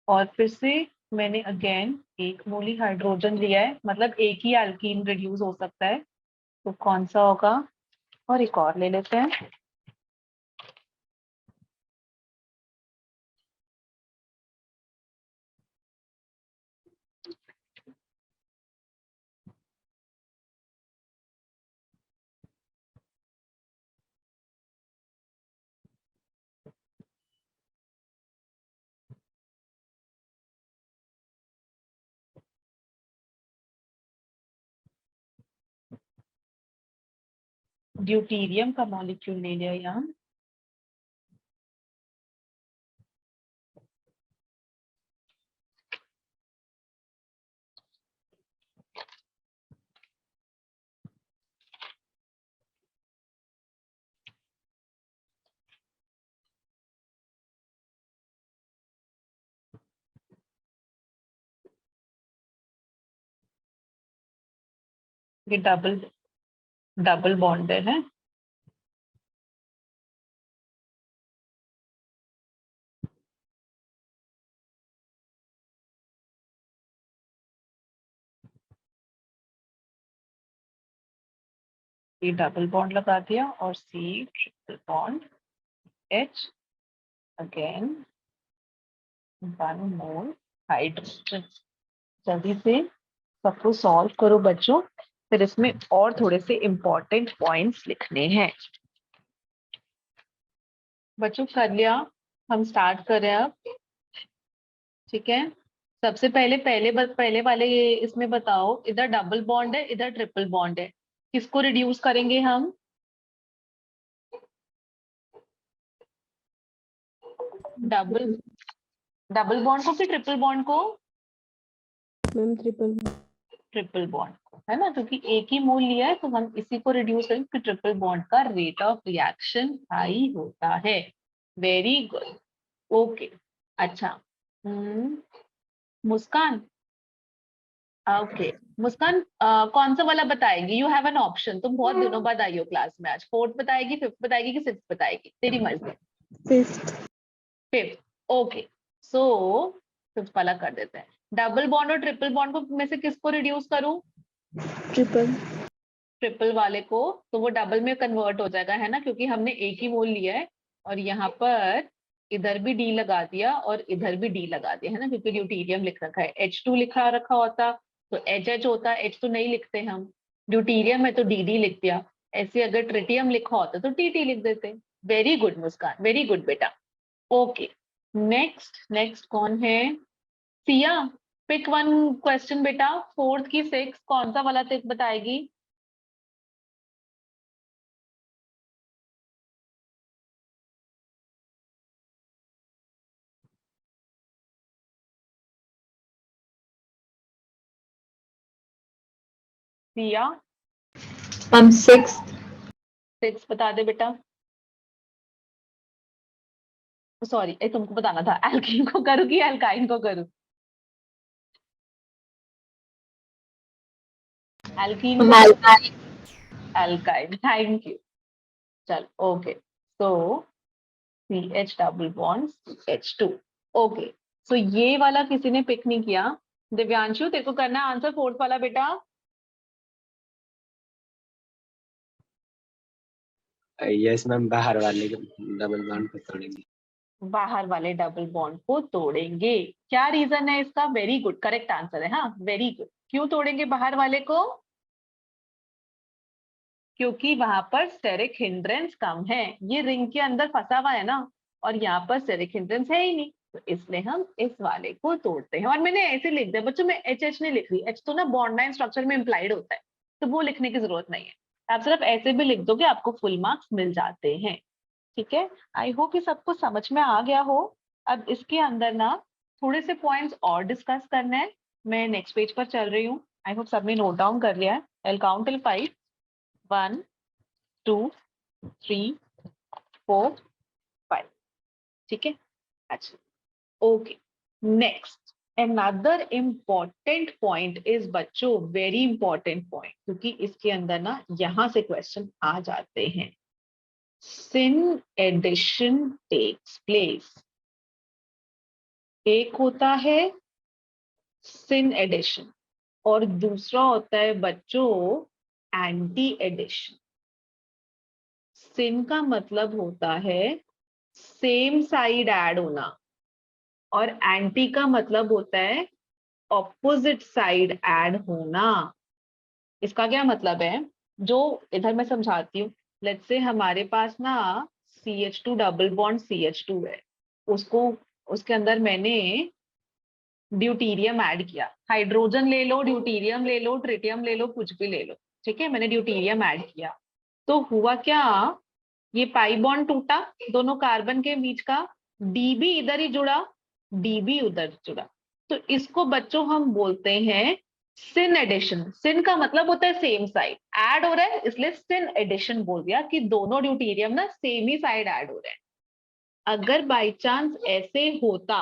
और फिर से मैंने अगेन 1 मोल हाइड्रोजन लिया है, मतलब एक ही एल्कीन रिड्यूस हो सकता है, तो कौन सा होगा। और एक और ले लेते हैं। ड्यूटीरियम का मॉलिक्यूल ले लिया यहाँ, ये डबल डबल बॉन्डेड है। ये डबल बॉन्ड लगा दिया और C triple bond H, again 1 mole hydrogen. जल्दी से सबको सॉल्व करो बच्चों, फिर इसमें और थोड़े से इंपॉर्टेंट पॉइंट्स लिखने हैं। बच्चों कर लिया, हम स्टार्ट कर रहे हैं अब, ठीक है। सबसे पहले पहले वाले इसमें बताओ, इधर डबल बॉन्ड है इधर ट्रिपल बॉन्ड है, किसको रिड्यूस करेंगे हम? डबल डबल बॉन्ड को कि ट्रिपल बॉन्ड को? मैम ट्रिपल ट्रिपल बॉन्ड को, है ना, क्योंकि एक ही मोल लिया है तो हम इसी को रिड्यूस करेंगे कि ट्रिपल बॉन्ड का रेट ऑफ रिएक्शन हाई होता है। Very good, okay. अच्छा, मुस्कान, ओके मुस्कान, कौन सा वाला बताएगी? यू हैव एन ऑप्शन, तुम बहुत दिनों बाद आई हो क्लास में, आज फोर्थ बताएगी, फिफ्थ बताएगी कि सिक्स्थ बताएगी, तेरी मर्जी। Fifth fifth, okay, so fifth वाला कर देते हैं। डबल बॉन्ड और ट्रिपल बॉन्ड को में से किसको रिड्यूस करूं? ट्रिपल ट्रिपल वाले को, तो वो डबल में कन्वर्ट हो जाएगा, है ना, क्योंकि हमने एक ही मोल लिया है और यहाँ पर इधर भी डी लगा दिया और इधर भी डी लगा दिया, है ना, क्योंकि ड्यूटीरियम लिख रखा है। H2 लिखा रखा होता तो HH होता, H तो नहीं लिखते हम, ड्यूटीरियम है तो DD लिख दिया। ऐसे अगर ट्रिटियम लिखा होता तो TT लिख देते। वेरी गुड मुस्कान, वेरी गुड बेटा। ओके, नेक्स्ट नेक्स्ट कौन है? सिया, पिक वन क्वेश्चन बेटा, फोर्थ की सिक्स कौन सा वाला टिक बताएगी? Siya, ma'am six. सिक्स बता दे बेटा। सॉरी, तुमको बताना था, एल्कीन को करूँ कि एल्काइन को करूँ? एल्कीन को, एल्काइन, थैंक यू। चल okay, so CH double bond CH2, okay. So ये वाला किसी ने पिक नहीं किया। दिव्यांशु, तेरे को करना है आंसर फोर्थ वाला बेटा। यस मैम, बाहर वाले डबल बॉन्ड को तोड़ेंगे। बाहर वाले डबल बॉन्ड को तोड़ेंगे, क्या रीजन है इसका? वेरी गुड, करेक्ट आंसर है, हाँ वेरी गुड। क्यों तोड़ेंगे बाहर वाले को? क्योंकि वहां पर स्टेरिक हिंड्रेंस कम है, ये रिंग के अंदर फंसा हुआ है ना, और यहाँ पर स्टेरिक हिंड्रेंस है ही नहीं, तो इसलिए हम इस वाले को तोड़ते हैं। और मैंने ऐसे लिख दिया बच्चों, मैं HH नहीं लिख रही, H तो ना बॉन्ड लाइन स्ट्रक्चर में इंप्लाइड होता है, तो वो लिखने की जरूरत नहीं है, आप सिर्फ ऐसे भी लिख दोगे, आपको फुल मार्क्स मिल जाते हैं। ठीक है, आई होप कि सबको समझ में आ गया हो। अब इसके अंदर ना थोड़े से पॉइंट्स और डिस्कस करना है। मैं नेक्स्ट पेज पर चल रही हूँ, आई होप सबने नोट डाउन कर लिया है। आई विल काउंट टिल 5, 1 2 3 4 5, ठीक है। अच्छा, okay, next another important point is बच्चों, वेरी इंपॉर्टेंट पॉइंट, क्योंकि इसके अंदर ना यहां से क्वेश्चन आ जाते हैं। सिन एडिशन टेक्स प्लेस, एक होता है सिन एडिशन और दूसरा होता है बच्चों एंटी एडिशन। सिन का मतलब होता है सेम साइड ऐड होना, और एंटी का मतलब होता है ऑपोजिट साइड ऐड होना। इसका क्या मतलब है? जो इधर मैं समझाती हूँ, लेट्स से हमारे पास ना CH2 डबल बॉन्ड CH2 है, उसको उसके अंदर मैंने ड्यूटीरियम ऐड किया, हाइड्रोजन ले लो, ड्यूटीरियम ले लो, ट्रिटियम ले लो, कुछ भी ले लो, ठीक है, मैंने ड्यूटीरियम ऐड किया, तो हुआ क्या, ये पाई बॉन्ड टूटा दोनों कार्बन के बीच का, डीबी इधर ही जुड़ा, डीबी उधर जुड़ा, तो इसको बच्चों हम बोलते हैं सिन एडिशन। सिन का मतलब होता है सेम साइड ऐड हो रहा है, इसलिए सिन एडिशन बोल दिया कि दोनों ड्यूटीरियम ना सेम ही साइड ऐड हो रहे हैं। अगर बाई चांस ऐसे होता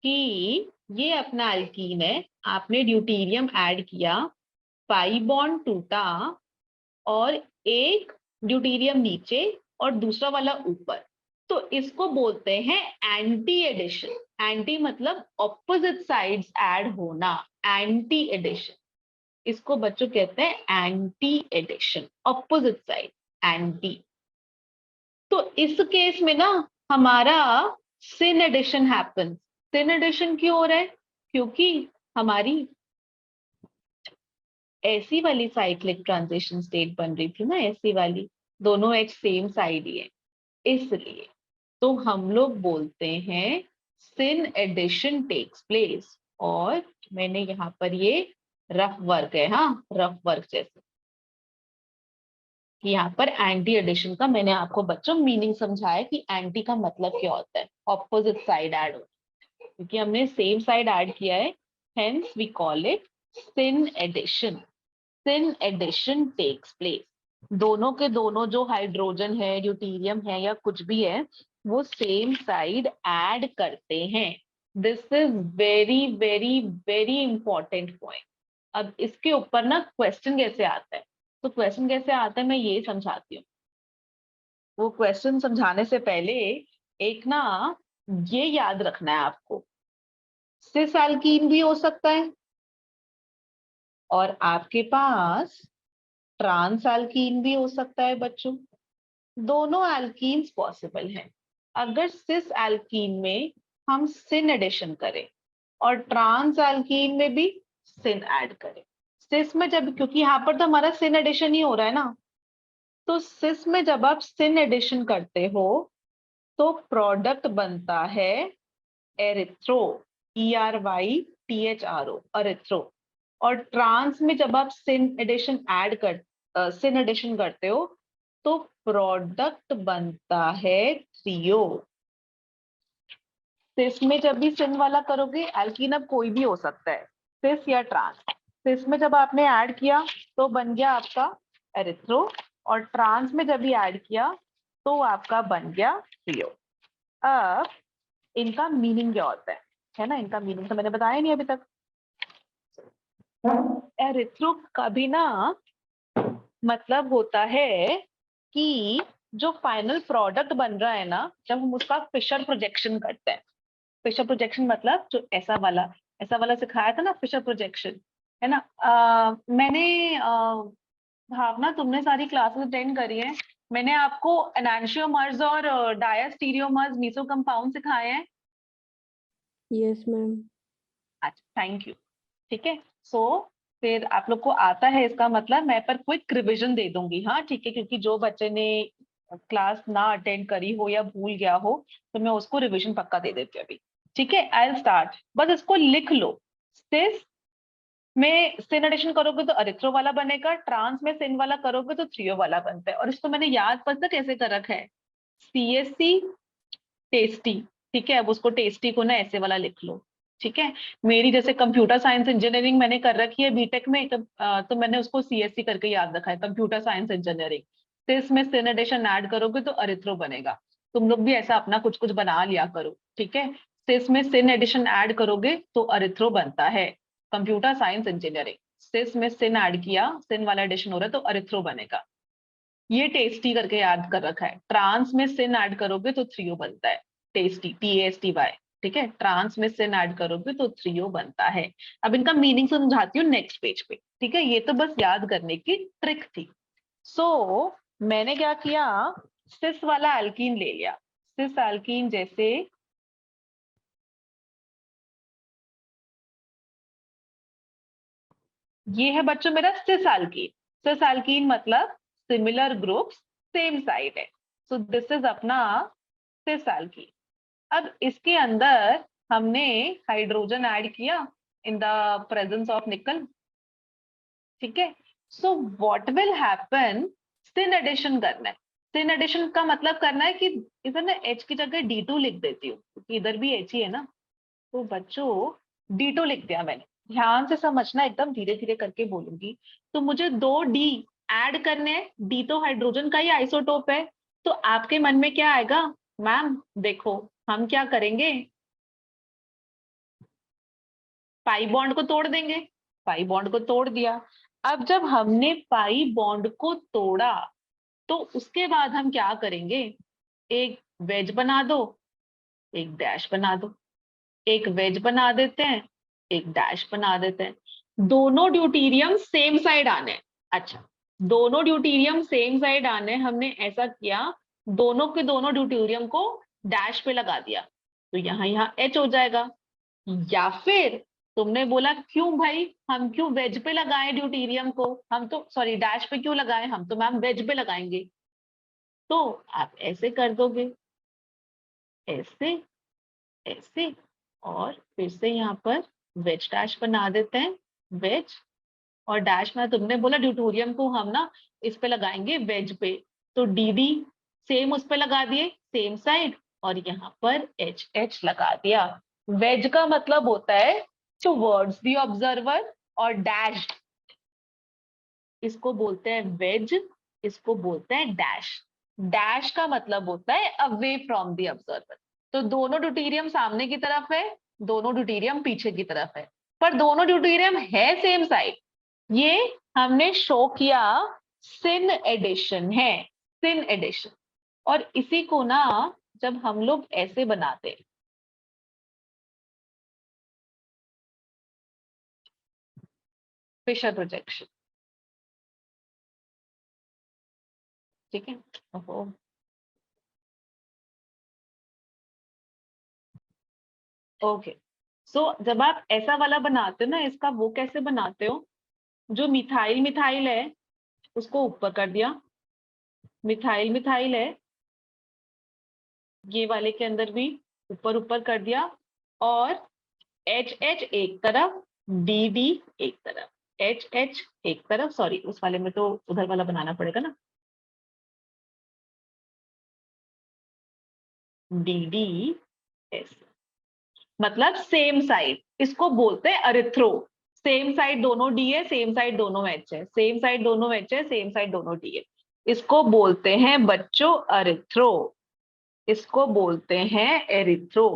कि ये अपना अल्कीन है, आपने ड्यूटीरियम ऐड किया, पाई बॉन्ड टूटा और एक ड्यूटीरियम नीचे और दूसरा वाला ऊपर, तो इसको बोलते हैं एंटी एडिशन। एंटी मतलब ऑपोजिट साइड्स ऐड होना, एंटी एडिशन, इसको बच्चों कहते हैं anti addition, opposite side anti. तो इस केस में ना हमारा syn addition happens. Syn addition क्यों हो रहा है? क्योंकि हमारी ऐसी वाली साइक्लिक ट्रांजिशन स्टेट बन रही थी ना, ऐसी वाली, दोनों एच सेम साइड ही है, इसलिए तो हम लोग बोलते हैं सिन एडिशन टेक्स प्लेस। और मैंने यहाँ पर ये रफ वर्क है, हाँ रफ वर्क जैसे, कि यहाँ पर एंटी एडिशन का मैंने आपको बच्चों मीनिंग समझाया कि एंटी का मतलब क्या होता है, ऑपोजिट साइड ऐड होता है, क्योंकि हमने सेम साइड ऐड किया है, hence we call it syn addition. Syn addition takes place, दोनों के दोनों जो हाइड्रोजन है, ड्यूटेरियम है या कुछ भी है, वो सेम साइड ऐड करते हैं। This is very very very important point. अब इसके ऊपर ना क्वेश्चन कैसे आता है, तो क्वेश्चन कैसे आता है मैं ये समझाती हूँ। वो क्वेश्चन समझाने से पहले एक ना ये याद रखना है आपको, सिस एल्कीन भी हो सकता है और आपके पास ट्रांस एल्कीन भी हो सकता है बच्चों। दोनों एल्कीन्स पॉसिबल हैं। अगर सिस एल्कीन में हम सिन एडिशन करें और ट्रांस एल्कीन में भी सिन ऐड करें, सिस में जब, क्योंकि यहाँ पर तो हमारा सिन एडिशन ही हो रहा है ना, तो सिस में जब आप सिन एडिशन करते हो तो प्रोडक्ट बनता है एरिथ्रो, ERYTHRO, एरिथ्रो। और ट्रांस में जब आप सिन एडिशन करते हो तो प्रोडक्ट बनता है थ्रियो। सिस में जब भी सिन वाला करोगे, एल्कीन अब कोई भी हो सकता है, सिस या ट्रांस, सिस में जब आपने ऐड किया तो बन गया आपका एरिथ्रो, और ट्रांस में जब भी ऐड किया तो आपका बन गया थ्रियो। अब इनका मीनिंग क्या होता है ना, इनका मीनिंग तो मैंने बताया नहीं अभी तक। एरिथ्रो का भी ना मतलब होता है कि जो फाइनल प्रोडक्ट बन रहा है ना, जब हम उसका फिशर प्रोजेक्शन करते हैं, फिशर प्रोजेक्शन मतलब जो ऐसा वाला सिखाया था ना, फिशर प्रोजेक्शन, है ना। मैंने भावना, तुमने सारी क्लासेस अटेंड करी है, मैंने आपको एनांशियोमर्स और डायस्टीरियोमर्स मीसो कंपाउंड सिखाए हैं। Yes ma'am. अच्छा, थैंक यू। ठीक है, सो फिर आप लोग को आता है इसका मतलब, मैं पर क्विक रिवीजन दे दूंगी, हाँ ठीक है, क्योंकि जो बच्चे ने क्लास ना अटेंड करी हो या भूल गया हो तो मैं उसको रिवीजन पक्का दे देती हूँ अभी। ठीक है, आई विल स्टार्ट, बस इसको लिख लो। सिस में सिन एडिशन करोगे तो अरिथ्रो वाला बनेगा, ट्रांस में सिन वाला करोगे तो थ्रियो वाला बनता है। और इसको मैंने याद पता कैसे कर रखा है, CSC टेस्टी। ठीक है, अब उसको टेस्टी को ना ऐसे वाला लिख लो। ठीक है, मेरी जैसे कंप्यूटर साइंस इंजीनियरिंग मैंने कर रखी है बीटेक में, तो मैंने उसको CSC करके याद रखा है, कंप्यूटर साइंस इंजीनियरिंग। तो इसमें सिन एडिशन ऐड करोगे तो अरिथ्रो बनेगा। तुम लोग भी ऐसा अपना कुछ कुछ बना लिया करो। ठीक है, तो इसमें सिन एडिशन ऐड करोगे तो अरिथ्रो बनता है, कंप्यूटर साइंस इंजीनियरिंग। सिस में सिन ऐड किया, सिन वाला एडिशन हो रहा है तो अरिथ्रो बनेगा। ये टेस्टी करके याद कर रखा है। ट्रांस में सिन ऐड करोगे तो थ्रियो बनता है, टेस्टी, TASTY। ठीक है, ट्रांस में सिन ऐड करोगे तो थ्रियो बनता है। अब इनका मीनिंग समझाती हूँ नेक्स्ट पेज पे। ठीक है, ये तो बस याद करने की ट्रिक थी। सो मैंने क्या किया, सिस वाला एल्कीन ले लिया। सिस एल्कीन जैसे ये है बच्चों मेरा सिस एल्कीन। सिस एल्कीन मतलब सिमिलर ग्रुप्स, सेम साइड है, सो दिस इज अपना सिस एल्कीन। अब इसके अंदर हमने हाइड्रोजन ऐड किया इन द प्रेजेंस ऑफ निकल। ठीक है, so what will happen, syn addition करना है। सिन एडिशन का मतलब करना है कि इधर ना H की जगह D2 लिख देती हूँ, क्योंकि इधर भी H ही है ना। तो बच्चों D2 लिख दिया मैंने, ध्यान से समझना, एकदम धीरे धीरे करके बोलूंगी। तो मुझे 2D ऐड करने हैं, D तो हाइड्रोजन का ही आइसोटोप है। तो आपके मन में क्या आएगा, मैम देखो हम क्या करेंगे, पाई बॉन्ड को तोड़ देंगे। पाई बॉन्ड को तोड़ दिया। अब जब हमने पाई बॉन्ड को तोड़ा तो उसके बाद हम क्या करेंगे, एक वेज बना दो, एक डैश बना दो। एक वेज बना देते हैं, एक डैश बना देते हैं। दोनों ड्यूटीरियम सेम साइड आने हैं। अच्छा, दोनों ड्यूटीरियम सेम साइड आने, हमने ऐसा किया, दोनों के दोनों ड्यूटीरियम को डैश पे लगा दिया, तो यहाँ H हो जाएगा। या फिर तुमने बोला क्यों भाई, हम क्यों वेज पे लगाएं ड्यूटीरियम को, हम तो सॉरी डैश पे क्यों लगाएं, हम तो मैम वेज पे लगाएंगे। तो आप ऐसे कर दोगे, ऐसे, ऐसे, और फिर से यहाँ पर वेज डैश बना देते हैं, वेज और डैश में तुमने बोला ड्यूटोरियम को हम ना इस पे लगाएंगे वेज पे, तो डी डी सेम उस पे लगा दिए सेम साइड, और यहाँ पर एच एच लगा दिया। वेज का मतलब होता है टुवर्ड्स द ऑब्जर्वर, और डैश इसको बोलते हैं वेज, इसको बोलते हैं डैश। डैश का मतलब होता है अवे फ्रॉम द ऑब्जर्वर। तो दोनों ड्यूटेरियम सामने की तरफ है, दोनों ड्यूटेरियम पीछे की तरफ है, पर दोनों ड्यूटेरियम है सेम साइड। ये हमने शो किया सिन एडिशन है, सिन एडिशन। और इसी को ना जब हम लोग ऐसे बनाते हैं, फिशर प्रोजेक्शन, ठीक है। ओहो, ओके। सो जब आप ऐसा वाला बनाते हो ना, इसका वो कैसे बनाते हो, जो मिथाइल मिथाइल है उसको ऊपर कर दिया, मिथाइल मिथाइल है ये वाले के अंदर भी ऊपर ऊपर कर दिया, और एच एच एक तरफ, डी डी एक तरफ, एच एच एक तरफ, सॉरी उस वाले में तो उधर वाला बनाना पड़ेगा ना, डी डी एस मतलब सेम साइड, इसको बोलते हैं अरिथ्रो। सेम साइड दोनों डी है, सेम साइड दोनों एच है, सेम साइड दोनों एच है, सेम साइड दोनों डी है, इसको बोलते हैं बच्चों अरिथ्रो, इसको बोलते हैं एरिथ्रो।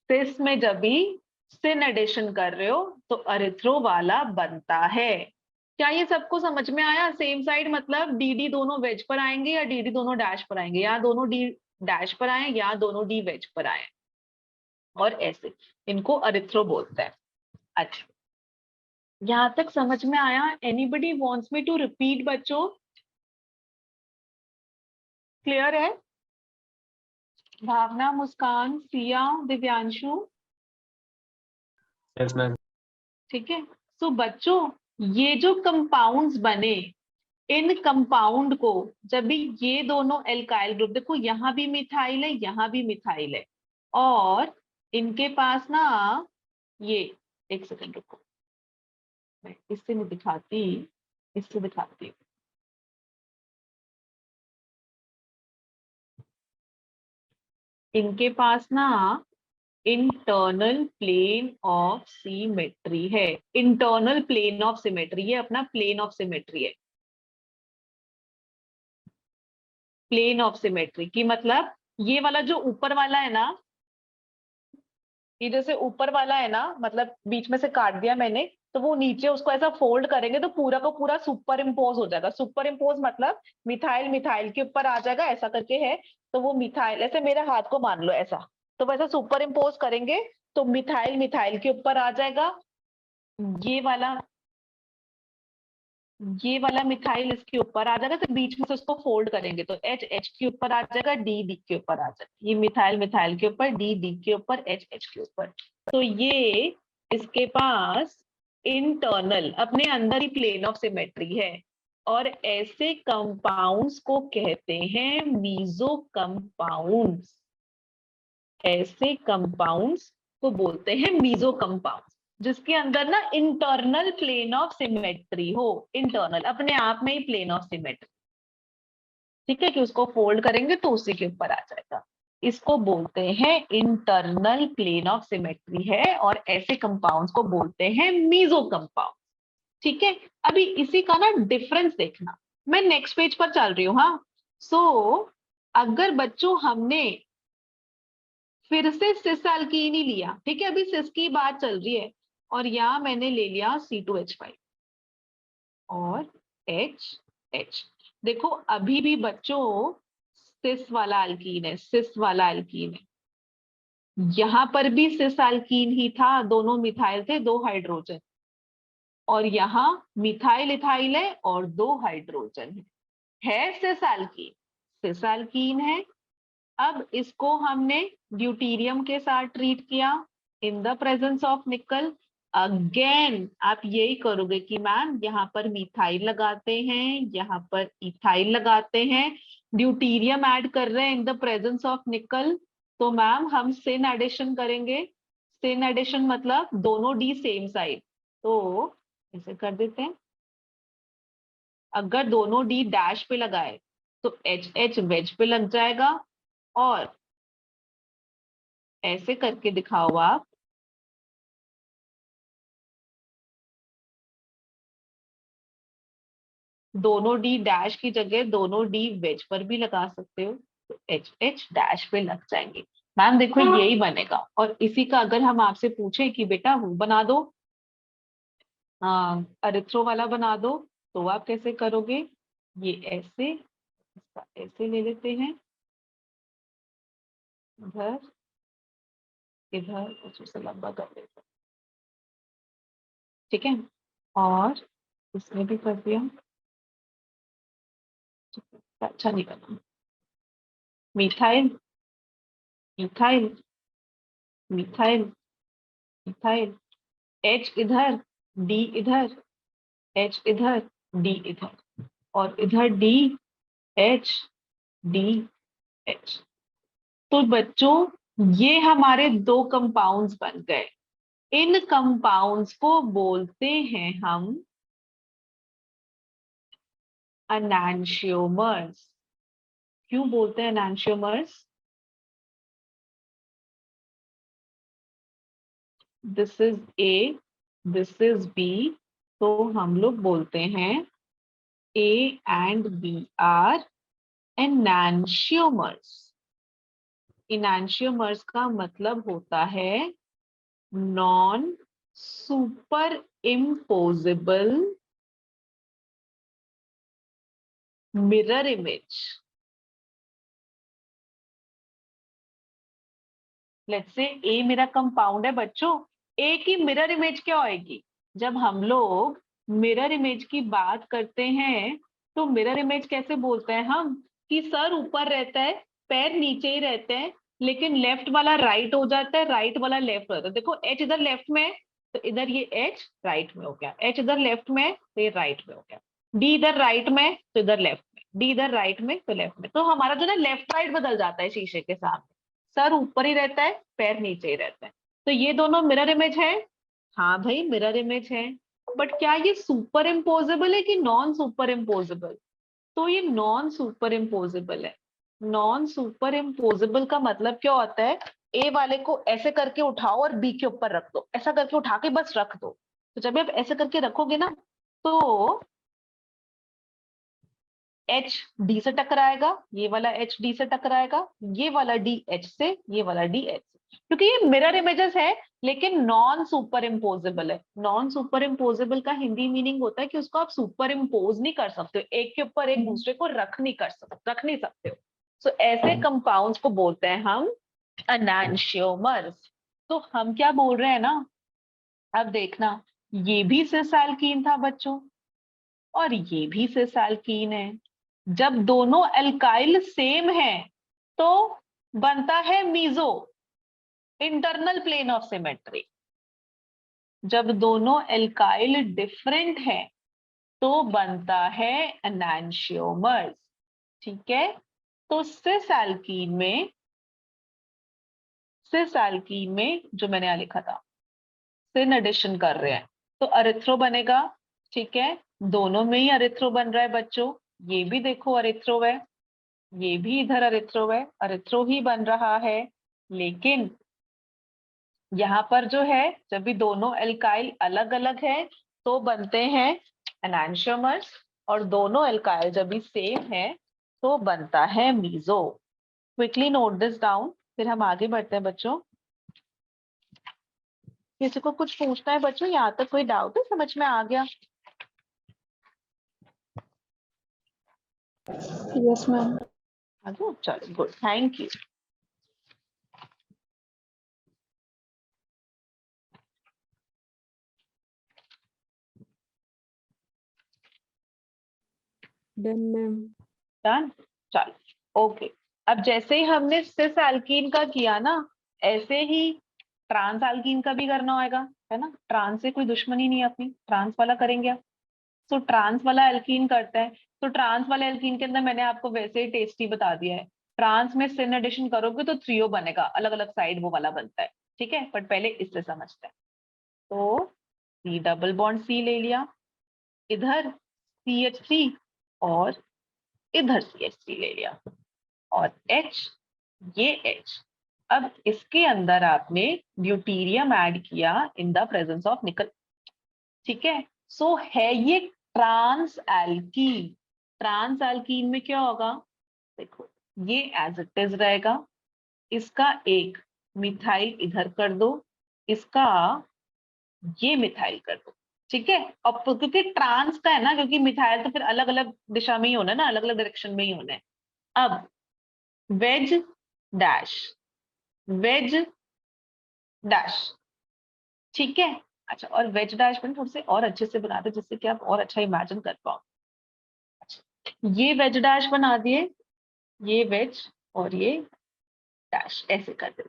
सिस में जब भी सिन एडिशन कर रहे हो तो अरिथ्रो वाला बनता है। क्या ये सबको समझ में आया? सेम साइड मतलब डी डी दोनों वेज पर आएंगे या डी डी दोनों डैश पर आएंगे, या दोनों डी डैश पर आए या दोनों डी वेज पर आए, और ऐसे इनको अरिथ्रो बोलते हैं। अच्छा, यहां तक समझ में आया? Anybody wants me to repeat बच्चों? क्लियर है? Bhavna, Muskan, Siya, Divyanshu, yes ma'am. ठीक है। सो बच्चों ये जो कंपाउंड्स बने, इन कंपाउंड को जब भी ये दोनों एल्काइल ग्रुप, देखो यहाँ भी मिथाइल है यहाँ भी मिथाइल है, और इनके पास ना ये, एक सेकंड रुको, मैं इससे नहीं दिखाती, इससे दिखाती हूँ। इनके पास ना इंटरनल प्लेन ऑफ सिमेट्री है, इंटरनल प्लेन ऑफ सिमेट्री, ये अपना प्लेन ऑफ सिमेट्री है। प्लेन ऑफ सिमेट्री की मतलब ये वाला जो ऊपर वाला है ना, ये जैसे ऊपर वाला है ना, मतलब बीच में से काट दिया मैंने, तो वो नीचे उसको ऐसा फोल्ड करेंगे तो पूरा का पूरा सुपर इम्पोज हो जाएगा। सुपर इम्पोज मतलब मिथाइल मिथाइल के ऊपर आ जाएगा, ऐसा करके है, तो वो मिथाइल, ऐसे मेरे हाथ को मान लो ऐसा, तो वैसा सुपर इम्पोज करेंगे तो मिथाइल मिथाइल के ऊपर आ जाएगा, ये वाला मिथाइल इसके ऊपर आ जाएगा, तो बीच में से उसको फोल्ड करेंगे तो एच एच के ऊपर आ जाएगा, डी डी के ऊपर आ जाएगा, ये मिथाइल मिथाइल के ऊपर, डी डी के ऊपर, एच एच के ऊपर। तो ये इसके पास इंटरनल अपने अंदर ही प्लेन ऑफ सिमेट्री है, और ऐसे कंपाउंड्स को कहते हैं मीजो कंपाउंड्स। ऐसे कंपाउंड्स को बोलते हैं मीजो कंपाउंड्स, जिसके अंदर ना इंटरनल प्लेन ऑफ सिमेट्री हो, इंटरनल अपने आप में ही प्लेन ऑफ सिमेट्री, ठीक है, कि उसको फोल्ड करेंगे तो उसी के ऊपर आ जाएगा। इसको बोलते हैं इंटरनल प्लेन ऑफ सिमेट्री है, और ऐसे कंपाउंड्स को बोलते हैं मीजो कंपाउंड, ठीक है। अभी इसी का ना डिफरेंस देखना, मैं नेक्स्ट पेज पर चल रही हूँ। हाँ, सो अगर बच्चों हमने फिर से सिस एल्कीन ही लिया, ठीक है, अभी सिस की बात चल रही है, और यहां मैंने ले लिया C2H5 और HH। देखो अभी भी बच्चों सिस वाला एल्कीन है, सिस वाला एल्कीन है, यहां पर भी सिस एल्कीन ही था, दोनों मिथाइल थे, 2 हाइड्रोजन, और यहाँ मिथाइल इथाइल है और 2 हाइड्रोजन है सिस एल्कीन, सिस एल्कीन है। अब इसको हमने ड्यूटीरियम के साथ ट्रीट किया इन द प्रेजेंस ऑफ निकल। अगेन आप यही करोगे कि मैम यहाँ पर मिथाइल लगाते हैं, यहाँ पर इथाइल लगाते हैं, ड्यूटीरियम ऐड कर रहे हैं इन द प्रेजेंस ऑफ निकल, तो मैम हम सिन एडिशन करेंगे। सिन एडिशन मतलब दोनों डी सेम साइड, तो ऐसे कर देते हैं। अगर दोनों डी डैश पे लगाए तो एच एच वेज पे लग जाएगा, और ऐसे करके दिखाओ आप, दोनों डी डैश की जगह दोनों डी वेज पर भी लगा सकते हो, तो एच एच डैश पे लग जाएंगे। मैम देखो यही बनेगा। और इसी का अगर हम आपसे पूछे कि बेटा वो बना दो, अरिथ्रो वाला बना दो, तो आप कैसे करोगे? ये ऐसे, इसका ऐसे ले लेते हैं, इधर इधर उसमें से लंबा कर देते हैं, ठीक है, और इसमें भी कर दिया। अच्छा नहीं बना। Methyl methyl methyl methyl, H इधर, डी इधर, एच इधर, डी इधर, और इधर डी एच डी एच। तो बच्चों ये हमारे दो कंपाउंड्स बन गए। इन कंपाउंड्स को बोलते हैं हम एनांशियोमर्स। क्यों बोलते हैं enantiomers? This is a, this is b, तो हम लोग बोलते हैं a and b are enantiomers. Enantiomers का मतलब होता है non super impossible mirror image. Let's say a मेरा कंपाउंड है बच्चों, ए की मिरर इमेज क्या होएगी? जब हम लोग मिरर इमेज की बात करते हैं तो मिरर इमेज कैसे बोलते हैं हम? कि सर ऊपर रहता है, पैर नीचे ही रहते हैं, लेकिन लेफ्ट वाला राइट हो जाता है, राइट वाला लेफ्ट हो जाता है। देखो एच इधर लेफ्ट में है तो इधर ये एच राइट में हो गया, एच इधर लेफ्ट में है तो ये राइट में हो गया, डी इधर राइट में तो इधर लेफ्ट में, डी इधर राइट में तो लेफ्ट में। तो हमारा जो ना लेफ्ट राइट बदल जाता है शीशे के सामने, सर ऊपर ही रहता है, पैर नीचे ही रहता है। तो ये दोनों मिरर इमेज है। हाँ भाई मिरर इमेज है, बट क्या ये सुपर इम्पोजेबल है कि नॉन सुपर इम्पोजेबल? तो ये नॉन सुपर इम्पोजेबल है। नॉन सुपर इम्पोजेबल का मतलब क्या होता है? ए वाले को ऐसे करके उठाओ और बी के ऊपर रख दो, ऐसा करके उठा के बस रख दो। तो जब आप ऐसे करके रखोगे ना तो एच डी से टकराएगा, ये वाला एच डी से टकराएगा, ये वाला डी एच से, ये वाला डी एच से, क्योंकि ये मिरर इमेजेस है लेकिन नॉन सुपर इम्पोजेबल है। नॉन सुपर इम्पोजेबल का हिंदी मीनिंग होता है कि उसको आप सुपर इम्पोज नहीं कर सकते हो, एक के ऊपर एक दूसरे को रख नहीं सकते हो। सो ऐसे कंपाउंड्स को बोलते हैं हम एनांशियोमर्स। तो हम क्या बोल रहे हैं ना, अब देखना, ये भी सिस एल्कीन था बच्चों और ये भी सिस एल्कीन है। जब दोनों एल्काइल सेम है तो बनता है meso, internal plane of symmetry. जब दोनों एल्काइल डिफरेंट है तो बनता है एनांशियोमर्स, ठीक है। तो सिस एल्कीन में जो मैंने यहाँ लिखा था, सिन एडिशन कर रहे हैं तो अरिथ्रो बनेगा, ठीक है। दोनों में ही अरिथ्रो बन रहा है बच्चों, ये भी देखो अरिथ्रो है, ये भी इधर अरिथ्रो है, अरिथ्रो ही बन रहा है। लेकिन यहाँ पर जो है जब भी दोनों एल्काइल अलग अलग है तो बनते हैं एनांशियोमर्स, और दोनों एल्काइल जब भी सेम है तो बनता है meso. Quickly note this down, फिर हम आगे बढ़ते हैं बच्चों। किसी को कुछ पूछना है बच्चों? यहाँ तक कोई डाउट है? समझ में आ गया? Yes ma'am. चलो good, thank you. Done ma'am. Done, चलो ओके। अब जैसे ही हमने सिस एल्कीन का किया ना, ऐसे ही ट्रांस एल्कीन का भी करना होगा, है ना। ट्रांस से कोई दुश्मनी नहीं है अपनी, ट्रांस वाला करेंगे आप। तो ट्रांस वाला एल्कीन करता है, तो ट्रांस वाले एल्कीन के अंदर मैंने आपको वैसे ही टेस्टी बता दिया है, ट्रांस में सिन एडिशन करोगे तो थ्रियो बनेगा, अलग अलग साइड वो वाला बनता है, ठीक है। बट पहले इससे समझते हैं। तो C डबल बॉन्ड C ले लिया, इधर CH3 और इधर CH3 ले लिया, और H, ये H। अब इसके अंदर आपने ड्यूटीरियम ऐड किया इन द प्रेजेंस ऑफ निकल, ठीक है। सो है ये ट्रांस एल्कीन। ट्रांस एल्कीन में क्या होगा, देखो ये एज इट इज रहेगा, इसका एक मिथाइल इधर कर दो, इसका ये मिथाइल कर दो, ठीक है। अब क्योंकि ट्रांस का है ना, क्योंकि मिथाइल तो फिर अलग अलग दिशा में ही होना है ना, अलग अलग डायरेक्शन में ही होना है। अब वेज डैश, वेज डैश, ठीक है। अच्छा, और वेज डैश में थोड़े से और अच्छे से बना दे जिससे कि आप और अच्छा इमेजिन कर पाओ। अच्छा, ये वेज डैश बना दिए, ये वेज और ये डैश ऐसे कर दे,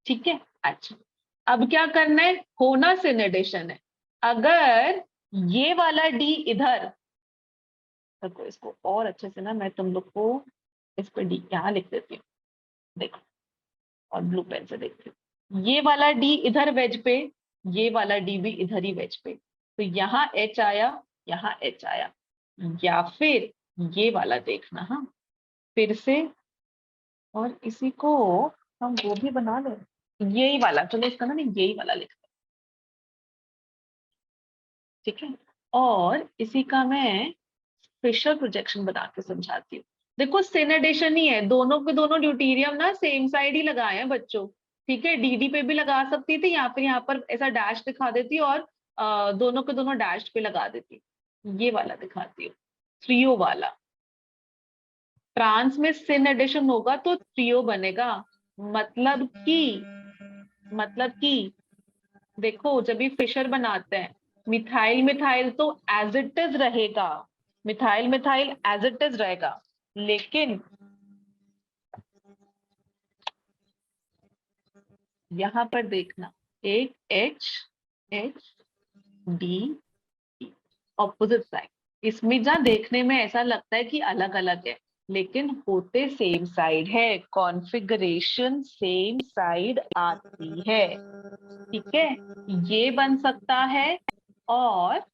ठीक है। अच्छा, अब क्या करना है, होना सिन एडिशन है। अगर ये वाला डी इधर, देखो इसको और अच्छे से ना मैं तुम लोग को इस पर डी यहाँ लिख देती हूँ, देखो, और ब्लू पेन से देखती हूँ। ये वाला डी इधर वेज पे, ये वाला डी भी इधर ही वेज पे, तो यहाँ एच आया, यहाँ एच आया। या फिर ये वाला देखना, हाँ फिर से, और इसी को हम वो भी बना लें, यही वाला, चलो इसका ना यही वाला लिखते हैं, ठीक है। और इसी का मैं फिशर प्रोजेक्शन बना के समझाती हूँ। देखो सिन एडिशन ही है, दोनों के दोनों ड्यूटीरियम ना सेम साइड ही लगाए हैं बच्चों, ठीक है। डीडी पे भी लगा सकती थी, या फिर यहाँ पर ऐसा डैश दिखा देती और दोनों के दोनों डैश पे लगा देती। ये वाला दिखाती हूँ, ट्रियो वाला। ट्रांस में सिन एडिशन होगा तो ट्रियो बनेगा, मतलब कि देखो जब भी फिशर बनाते हैं, मिथाइल मिथाइल तो एज इट इज रहेगा, methyl methyl as it is रहेगा, लेकिन यहां पर देखना, एक H H D opposite side, इसमें जहां देखने में ऐसा लगता है कि अलग अलग है, लेकिन होते सेम साइड है, कॉन्फ़िगरेशन सेम साइड आती है, ठीक है। ये बन सकता है, और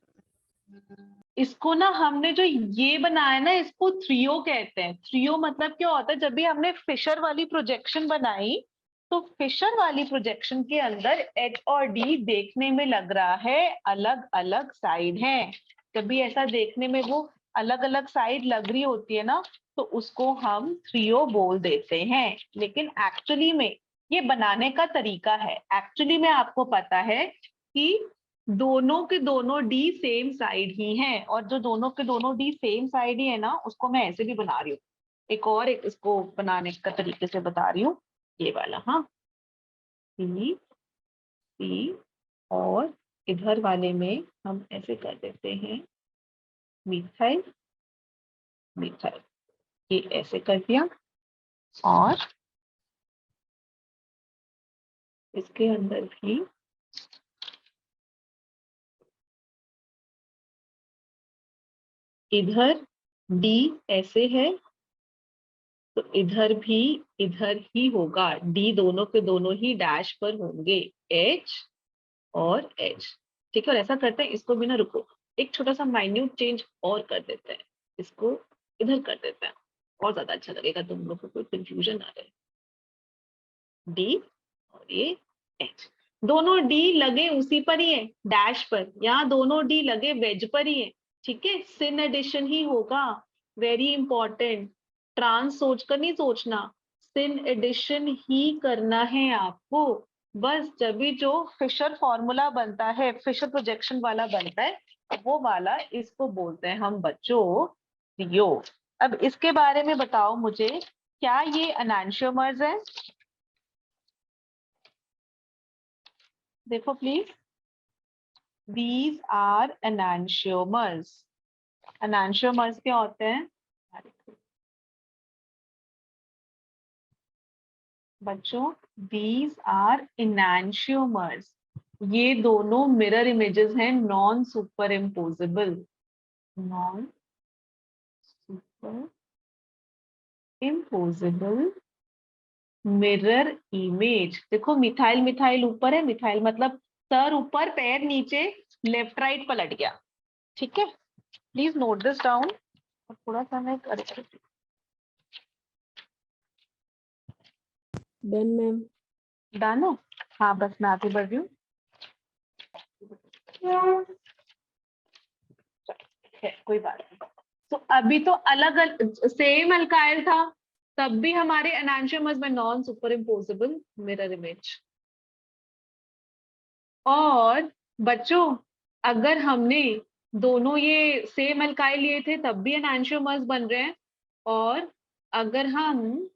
इसको ना हमने जो ये बनाया ना, इसको थ्रियो कहते हैं। थ्रियो मतलब क्या होता है, जब भी हमने फिशर वाली प्रोजेक्शन बनाई, तो फिशर वाली प्रोजेक्शन के अंदर H और D देखने में लग रहा है अलग अलग साइड है। कभी ऐसा देखने में वो अलग अलग साइड लग रही होती है ना, तो उसको हम थ्रियो बोल देते हैं। लेकिन एक्चुअली में ये बनाने का तरीका है, एक्चुअली में आपको पता है कि दोनों के दोनों डी सेम साइड ही हैं, और जो दोनों के दोनों डी सेम साइड ही है ना, उसको मैं ऐसे भी बना रही हूँ, एक इसको बनाने का तरीके से बता रही हूँ, ये वाला, हाँ सी सी, और इधर वाले में हम ऐसे कर देते हैं मिथाइल मिथाइल, ये ऐसे कर दिया, और इसके अंदर भी इधर डी ऐसे है, तो इधर भी इधर ही होगा, डी दोनों के दोनों ही डैश पर होंगे, H और H, ठीक है। और ऐसा करते हैं, इसको भी ना रुको, एक छोटा सा माइन्यूट चेंज और कर देते हैं, इसको इधर कर देते हैं, और ज्यादा अच्छा लगेगा, तुम लोग को कोई कंफ्यूजन ना रहे। D और ये H, दोनों D लगे उसी पर ही है, डैश पर, यहाँ दोनों D लगे वेज पर ही है, ठीक है। सिन एडिशन ही होगा, वेरी इंपॉर्टेंट, ट्रांस सोचकर नहीं सोचना, सिन एडिशन ही करना है आपको। बस जब भी जो फिशर फॉर्मूला बनता है, फिशर प्रोजेक्शन वाला बनता है, वो वाला इसको बोलते हैं हम बच्चों थ्रियो। अब इसके बारे में बताओ मुझे, क्या ये एनांशियोमर्स है? देखो please, these are enantiomers। enantiomers क्या होते हैं बच्चों? these are enantiomers, ये दोनों मिरर इमेजेस हैं, non super imposable, non super imposable mirror image. देखो मिथाइल मिथाइल ऊपर है, मिथाइल मतलब सर ऊपर पैर नीचे, लेफ्ट राइट पलट गया, ठीक है। Please note this down. थोड़ा सा मैं डन मैम। डन है, हाँ बस मैं आगे बढ़ रही हूँ। कोई बात नहीं। तो अभी तो अलग अलग सेम अल्काइल था, तब भी हमारे एनांशियोमर्स में non super impossible mirror image. और बच्चों अगर हमने दोनों ये सेम अल्काइल लिए थे तब भी एनांशियोमर्स बन रहे हैं, और अगर हम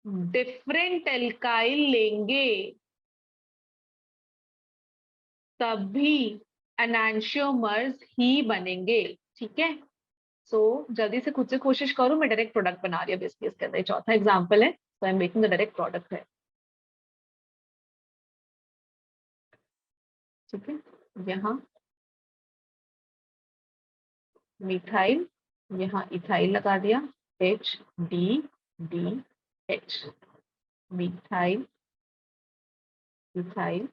डिफरेंट एल्काइल लेंगे तब भी एनांशियोमर्स ही बनेंगे, ठीक है। सो जल्दी से खुद से कोशिश करो, मैं डायरेक्ट प्रोडक्ट बना रही हूँ बेसिकली इसके अंदर। चौथा एग्जांपल है, so I am making the direct product है, ठीक है। यहाँ मिथाइल, यहाँ इथाइल लगा दिया, H D D H, methyl ethyl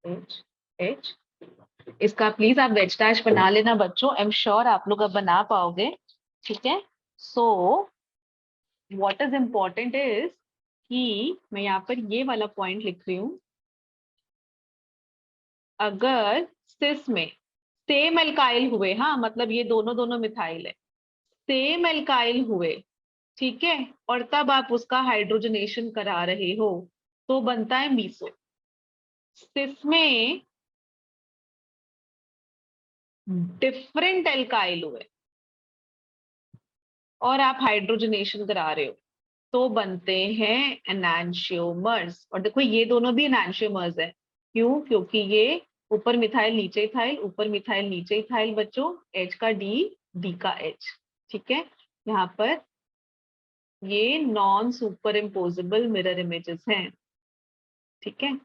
H H। इसका प्लीज आप वेज डैश बना लेना बच्चों, आई एम श्योर आप लोग अब बना पाओगे, ठीक है। So what is important is कि मैं यहाँ पर ये वाला पॉइंट लिख रही हूँ, अगर सिस में सेम एल्काइल हुए, हाँ मतलब ये दोनों दोनों मिथाइल है, सेम एल्काइल हुए, ठीक है, और तब आप उसका हाइड्रोजनेशन करा रहे हो तो बनता है मीसो। सिस में डिफरेंट एल्काइल हुए और आप हाइड्रोजनेशन करा रहे हो तो बनते हैं एनांशियोमर्स। और देखो ये दोनों भी एनांशियोमर्स है, क्यों? क्योंकि ये ऊपर मिथाइल नीचे इथाइल, ऊपर मिथाइल नीचे इथाइल बच्चों, H का D, D का H, ठीक है। यहाँ पर ये non super impossible mirror images हैं, ठीक है।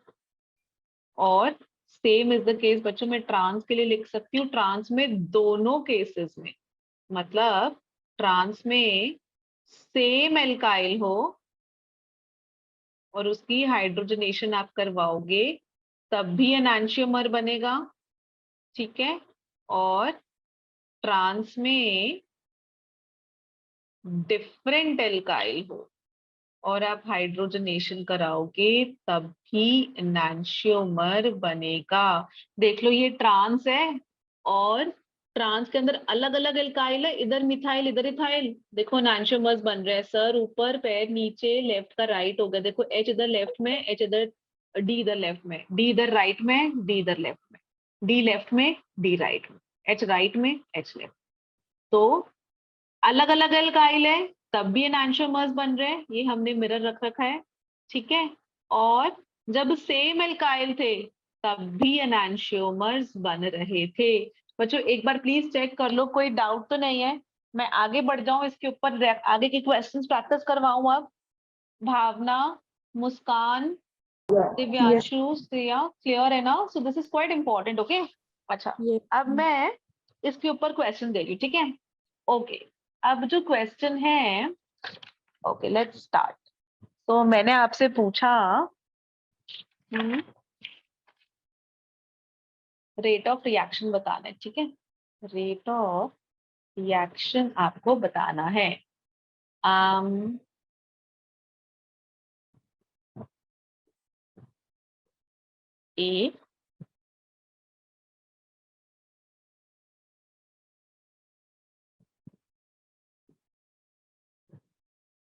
और सेम इज द केस बच्चों, मैं ट्रांस के लिए लिख सकती हूँ, ट्रांस में दोनों केसेस में, मतलब ट्रांस में सेम एल्काइल हो और उसकी हाइड्रोजनेशन आप करवाओगे तब भी एनांशियोमर बनेगा, ठीक है। और ट्रांस में डिफरेंट एल्काइल हो और आप हाइड्रोजनेशन कराओगे तब भी एनांशियोमर बनेगा। देख लो ये ट्रांस है और ट्रांस के अंदर अलग अलग एल्काइल है, इधर मिथाइल इधर इथाइल, देखो एनांशियोमर्स बन रहे हैं, सर ऊपर पैर नीचे, लेफ्ट का राइट हो गया, देखो H इधर लेफ्ट में, H इधर, D इधर लेफ्ट में, D इधर राइट में, D इधर लेफ्ट में, D लेफ्ट में, D राइट में, H राइट में, H लेफ्ट। तो अलग अलग एल्काइल है तब भी एनांशियोमर्स बन रहे हैं, ये हमने मिरर रख रखा है, ठीक है। और जब सेम एल्काइल थे तब भी एनांशियोमर्स बन रहे थे। बच्चों एक बार प्लीज चेक कर लो, कोई डाउट तो नहीं है? मैं आगे बढ़ जाऊं इसके ऊपर, आगे के क्वेश्चंस प्रैक्टिस करवाऊं अब? भावना, मुस्कान, दिव्यांशु, श्रेया, क्लियर है ना? So this is quite important, okay. अच्छा Yes. अब मैं इसके ऊपर क्वेश्चन दे रही हूँ, ठीक है। ओके अब जो क्वेश्चन है, ओके लेट्स स्टार्ट। तो मैंने आपसे पूछा रेट ऑफ रिएक्शन बताना है, ठीक है। रेट ऑफ रिएक्शन आपको बताना है। ए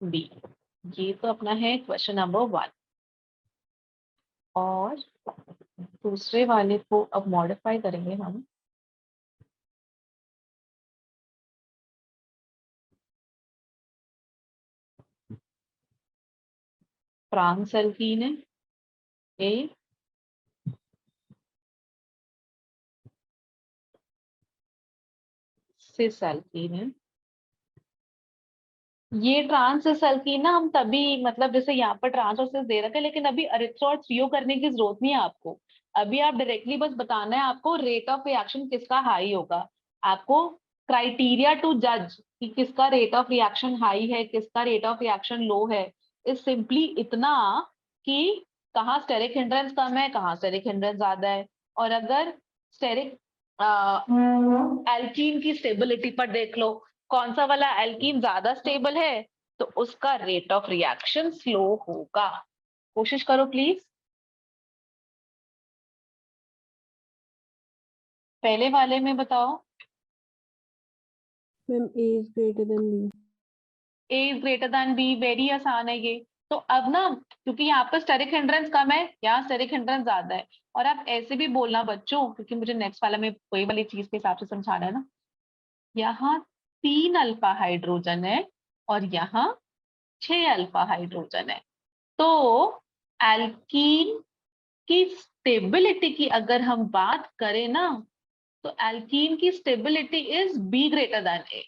बी, ये तो अपना है क्वेश्चन नंबर 1। और दूसरे वाले को अब मॉडिफाई करेंगे हम। ट्रांस एल्कीन है ए, सिस एल्कीन है। ये ट्रांस सिस एल्कीन ना हम तभी, मतलब जैसे यहाँ पर ट्रांस और सिस दे रखा है, लेकिन अभी अरिथ्रो और थ्रियो करने की जरूरत नहीं है आपको। अभी आप डायरेक्टली बस बताना है आपको रेट ऑफ रिएक्शन किसका हाई होगा। आपको क्राइटेरिया टू जज कि किसका रेट ऑफ रिएक्शन हाई है, किसका रेट ऑफ रिएक्शन लो है, इज सिंपली इतना कि कहाँ स्टेरिक हिंड्रेंस कम है, कहाँ स्टेरिक हिंड्रेंस ज्यादा है, और अगर स्टेरिक एल्कीन की स्टेबिलिटी पर देख लो, कौन सा वाला एल्कीन ज्यादा स्टेबल है, तो उसका रेट ऑफ रिएक्शन स्लो होगा। कोशिश करो प्लीज। पहले वाले में बताओ। Ma'am A is greater than B. A is greater than B, very आसान है ये। तो अब ना, क्योंकि यहाँ पर स्टेरिक हिंड्रेंस कम है, यहाँ स्टेरिक हिंड्रेंस ज्यादा है। और आप ऐसे भी बोलना बच्चों, क्योंकि मुझे नेक्स्ट वाला में वही वाली चीज के हिसाब से समझाना है ना। यहाँ 3 अल्फा हाइड्रोजन है और यहाँ 6 अल्फा हाइड्रोजन है। तो एल्कीन की स्टेबिलिटी की अगर हम बात करें ना, तो एल्कीन की stability is b greater than a,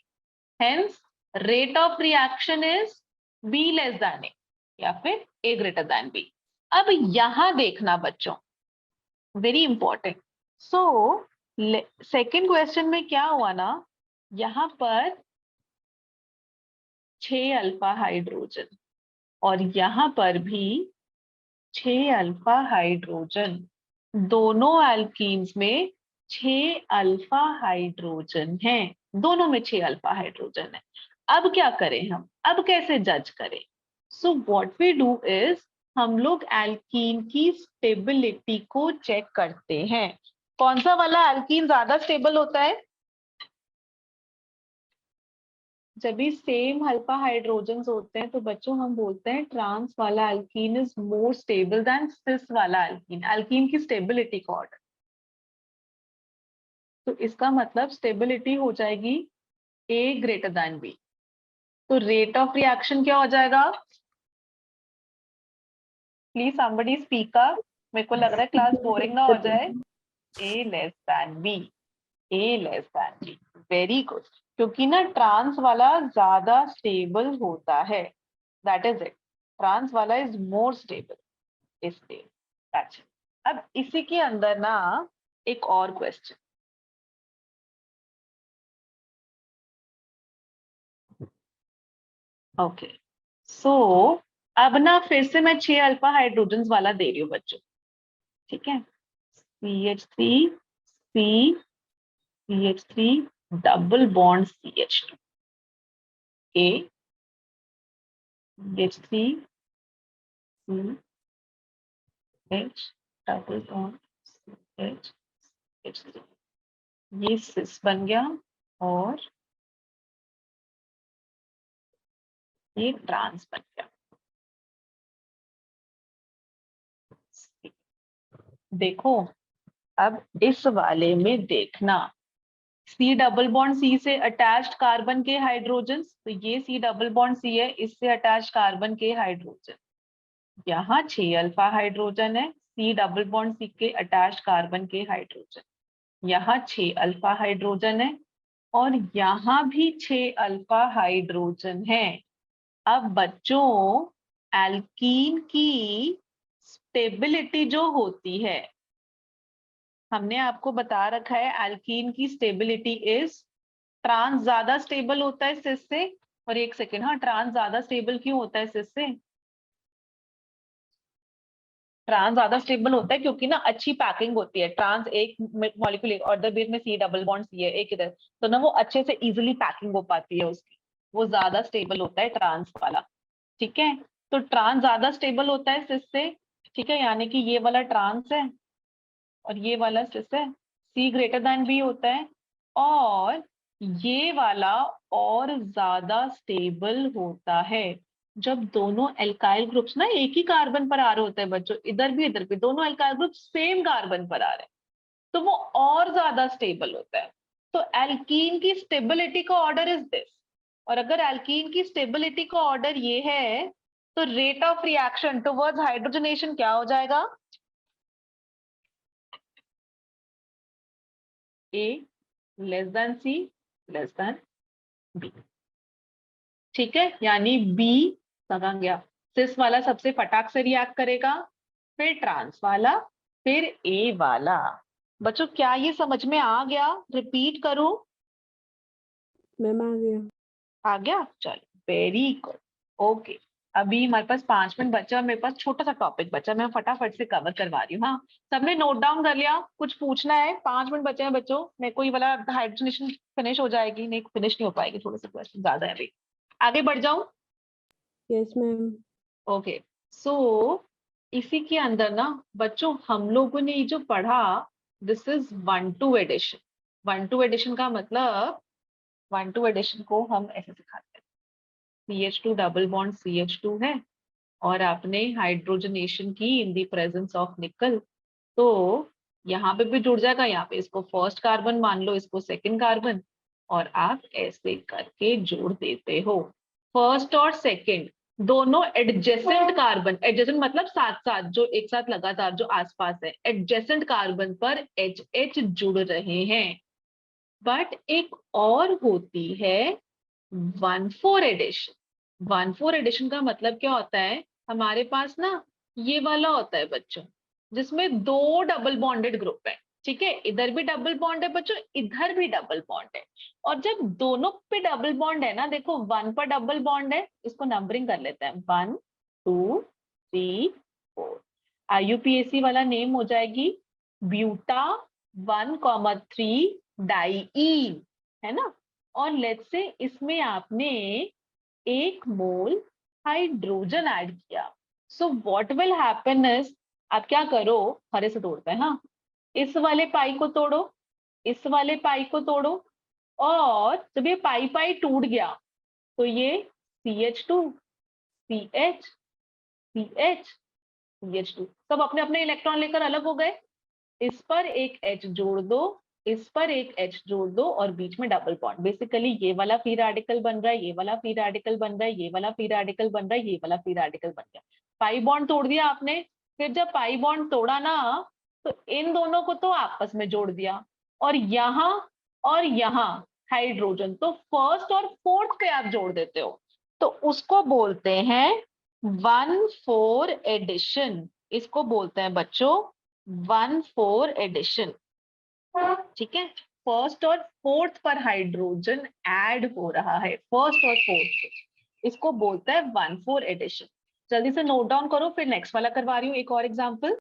hence rate of reaction is b less than a या फिर ए ग्रेटर देन बी। अब यहां देखना बच्चों, very important. So second question में क्या हुआ ना, यहां पर 6 अल्फा हाइड्रोजन और यहां पर भी 6 अल्फा हाइड्रोजन, दोनों एल्कीन्स में 6 अल्फा हाइड्रोजन है, दोनों में 6 अल्फा हाइड्रोजन है। अब क्या करें हम, अब कैसे जज करें? So what we do is, हम लोग एल्कीन की स्टेबिलिटी को चेक करते हैं। कौन सा वाला एल्कीन ज्यादा स्टेबल होता है? जब भी सेम अल्फा हाइड्रोजन्स होते हैं तो बच्चों हम बोलते हैं ट्रांस वाला alkene is more stable than cis वाला एल्कीन, एल्कीन की स्टेबिलिटी का ऑर्डर। तो इसका मतलब स्टेबिलिटी हो जाएगी A ग्रेटर देन B। तो रेट ऑफ रिएक्शन क्या हो जाएगा? प्लीज समबडी स्पीक अप, मेरे को लग रहा है क्लास बोरिंग ना हो जाए। A less than B, A less than B, very good. क्योंकि ना ट्रांस वाला ज्यादा स्टेबल होता है, दैट इज इट, ट्रांस वाला इज मोर स्टेबल, इसलिए। अच्छा, अब इसी के अंदर ना एक और क्वेश्चन। ओके, सो अब ना फिर से मैं 6 अल्फा हाइड्रोजन वाला दे रही हूँ बच्चों, ठीक है। CH3 C CH3 double bond CH2 A CH3 C H double bond CH CH3, ये सिस बन गया और ये ट्रांस बन गया। देखो अब इस वाले में देखना, C डबल बॉन्ड C से अटैच्ड कार्बन के हाइड्रोजन, तो ये C डबल बॉन्ड C है, इससे अटैच्ड कार्बन के हाइड्रोजन। यहाँ 6 अल्फा हाइड्रोजन है, C डबल बॉन्ड C के अटैच्ड कार्बन के हाइड्रोजन। यहाँ 6 अल्फा हाइड्रोजन है और यहाँ भी 6 अल्फा हाइड्रोजन है। अब बच्चों एल्कीन की स्टेबिलिटी जो होती है, हमने आपको बता रखा है एल्कीन की स्टेबिलिटी इज, ट्रांस ज्यादा स्टेबल होता है सिस से। और एक सेकेंड, हाँ ट्रांस ज्यादा स्टेबल क्यों होता है सिस से? ट्रांस ज्यादा स्टेबल होता है क्योंकि ना अच्छी पैकिंग होती है। ट्रांस एक मॉलिक्यूल और द बीच में C डबल बॉन्ड C है एक इधर, तो ना वो अच्छे से इजीली पैकिंग हो पाती है उसकी, वो ज्यादा स्टेबल होता है ट्रांस वाला, ठीक है। तो ट्रांस ज्यादा स्टेबल होता है सिस से, ठीक है, यानी कि ये वाला ट्रांस है और ये वाला सिस है, C ग्रेटर देन B होता है। और ये वाला और ज्यादा स्टेबल होता है जब दोनों एल्काइल ग्रुप्स ना एक ही कार्बन पर आ रहे होते हैं बच्चों, इधर भी दोनों एल्काइल ग्रुप सेम कार्बन पर आ रहे हैं, तो वो और ज्यादा स्टेबल होता है। तो एल्कीन की स्टेबिलिटी का ऑर्डर इज दिस, और अगर एल्कीन की स्टेबिलिटी का ऑर्डर ये है, तो rate of reaction towards hydrogenation क्या हो जाएगा? A less than C less than B, ठीक है। यानी B कहाँ गया, सिस वाला सबसे फटाक से रिएक्ट करेगा, फिर ट्रांस वाला, फिर A वाला। बच्चों क्या ये समझ में आ गया? रिपीट करूं? मैम आ गया। आ गया, चलो वेरी गुड, ओके। अभी हमारे पास 5 मिनट बचा, मेरे पास छोटा सा टॉपिक बचा, मैं फटाफट से कवर करवा रही हूँ। हाँ, सबने नोट डाउन कर लिया? कुछ पूछना है? 5 मिनट बचे हैं बच्चों, मेरे को ये वाला हाइड्रोजनेशन फिनिश हो जाएगी, नहीं फिनिश नहीं हो पाएगी, थोड़े से क्वेश्चन ज्यादा है अभी। आगे बढ़ जाऊं? Yes ma'am. ओके, सो इसी के अंदर ना बच्चों हम लोगों ने ये जो पढ़ा, दिस इज 1-2 एडिशन। 1-2 एडिशन का मतलब 1-2 एडिशन को हम ऐसे सिखाते हैं, CH2 डबल बॉन्ड CH2 है और आपने हाइड्रोजनेशन की इन द प्रेजेंस ऑफ निकल, तो यहाँ पे भी जुड़ जाएगा, यहाँ पे इसको फर्स्ट कार्बन मान लो, इसको सेकंड कार्बन, और आप ऐसे करके जोड़ देते हो। फर्स्ट और सेकंड दोनों एडजेसेंट कार्बन, एडजेसेंट मतलब साथ साथ, जो एक साथ लगातार जो आसपास है, एडजेसेंट कार्बन पर HH जुड़ रहे हैं। बट एक और होती है 1-4 एडिशन। 1-4 एडिशन का मतलब क्या होता है, हमारे पास ना ये वाला होता है बच्चों, जिसमें 2 डबल बॉन्डेड ग्रुप है। ठीक है, इधर भी डबल बॉन्ड है बच्चों, इधर भी डबल बॉन्ड है। और जब दोनों पे डबल बॉन्ड है ना, देखो 1 पर डबल बॉन्ड है, इसको नंबरिंग कर लेते हैं, 1 2 3 4। IUPAC वाला नेम हो जाएगी ब्यूटा 1,3 डाईईन, है ना। और लेट्स से इसमें आपने 1 मोल हाइड्रोजन ऐड किया, सो व्हाट विल हैपन इज, आप क्या करो, हरे से तोड़ते हैं, हाँ, इस वाले पाई को तोड़ो, इस वाले पाई को तोड़ो, और जब ये पाई पाई टूट गया तो ये CH2 CH CH CH2 सब अपने अपने इलेक्ट्रॉन लेकर अलग हो गए। इस पर एक H जोड़ दो, इस पर एक H जोड़ दो, और बीच में डबल बॉन्ड। बेसिकली ये वाला फ्री रेडिकल बन रहा है, ये वाला फ्री रेडिकल बन रहा है, ये वाला फ्री रेडिकल बन रहा है, ये वाला फ्री रेडिकल बन गया। पाई बॉन्ड तोड़ दिया आपने, फिर जब पाई बॉन्ड तोड़ा ना, तो इन दोनों को तो आपस में जोड़ दिया, और यहाँ हाइड्रोजन तो फर्स्ट और फोर्थ पे आप जोड़ देते हो, तो उसको बोलते हैं 1-4 एडिशन। इसको बोलते हैं बच्चों 1-4 एडिशन। ठीक है, फर्स्ट और फोर्थ पर हाइड्रोजन ऐड हो रहा है, फर्स्ट और फोर्थ पे, इसको बोलते हैं 1-4 एडिशन। जल्दी से नोट डाउन करो, फिर नेक्स्ट वाला करवा रही हूँ एक और एग्जांपल।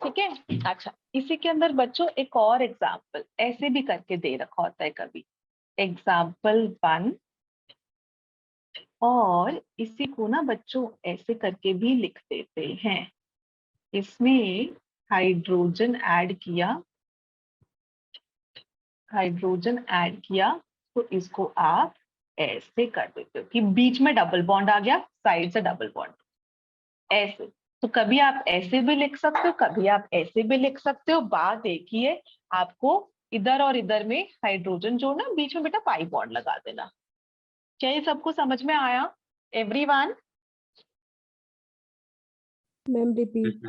ठीक है, अच्छा, इसी के अंदर बच्चों एक और एग्जाम्पल ऐसे भी करके दे रखा होता है कभी, एग्जाम्पल 1, और इसी को ना बच्चों ऐसे करके भी लिख देते हैं। इसमें हाइड्रोजन ऐड किया, तो इसको आप ऐसे कर देते हो कि बीच में डबल बॉन्ड आ गया, साइड से डबल बॉन्ड, ऐसे। तो कभी आप ऐसे भी लिख सकते हो, कभी आप ऐसे भी लिख सकते हो, बात एक ही है, आपको इधर और इधर में हाइड्रोजन जोड़ना, बीच में बेटा पाई बॉन्ड लगा देना। क्या ये सबको समझ में आया एवरीवन? Ma'am repeat.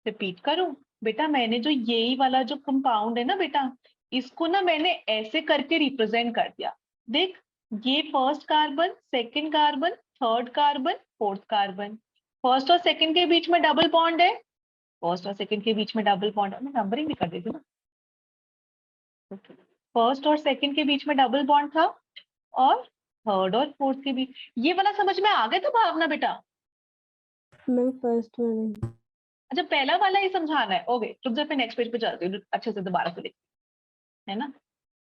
रिपीट करूं बेटा, मैंने जो यही वाला जो कंपाउंड है ना बेटा, इसको ना मैंने ऐसे करके रिप्रेजेंट कर दिया। देख, ये first carbon, second carbon, third carbon, fourth carbon, first और सेकंड के बीच में डबल बॉन्ड है, फर्स्ट और सेकंड के बीच में डबल बॉन्ड है, मैं नंबरिंग भी कर देती हूँ ना। फर्स्ट और सेकंड के बीच में डबल बॉन्ड था, और थर्ड और फोर्थ के बीच, ये वाला समझ में आ गया था भावना बेटा? मैम फर्स्ट वाला। अच्छा, पहला वाला ही समझाना है, ओके, रुक जा, फिर नेक्स्ट पेज पे चलती हूँ, अच्छे से दोबारा से लिख, है ना।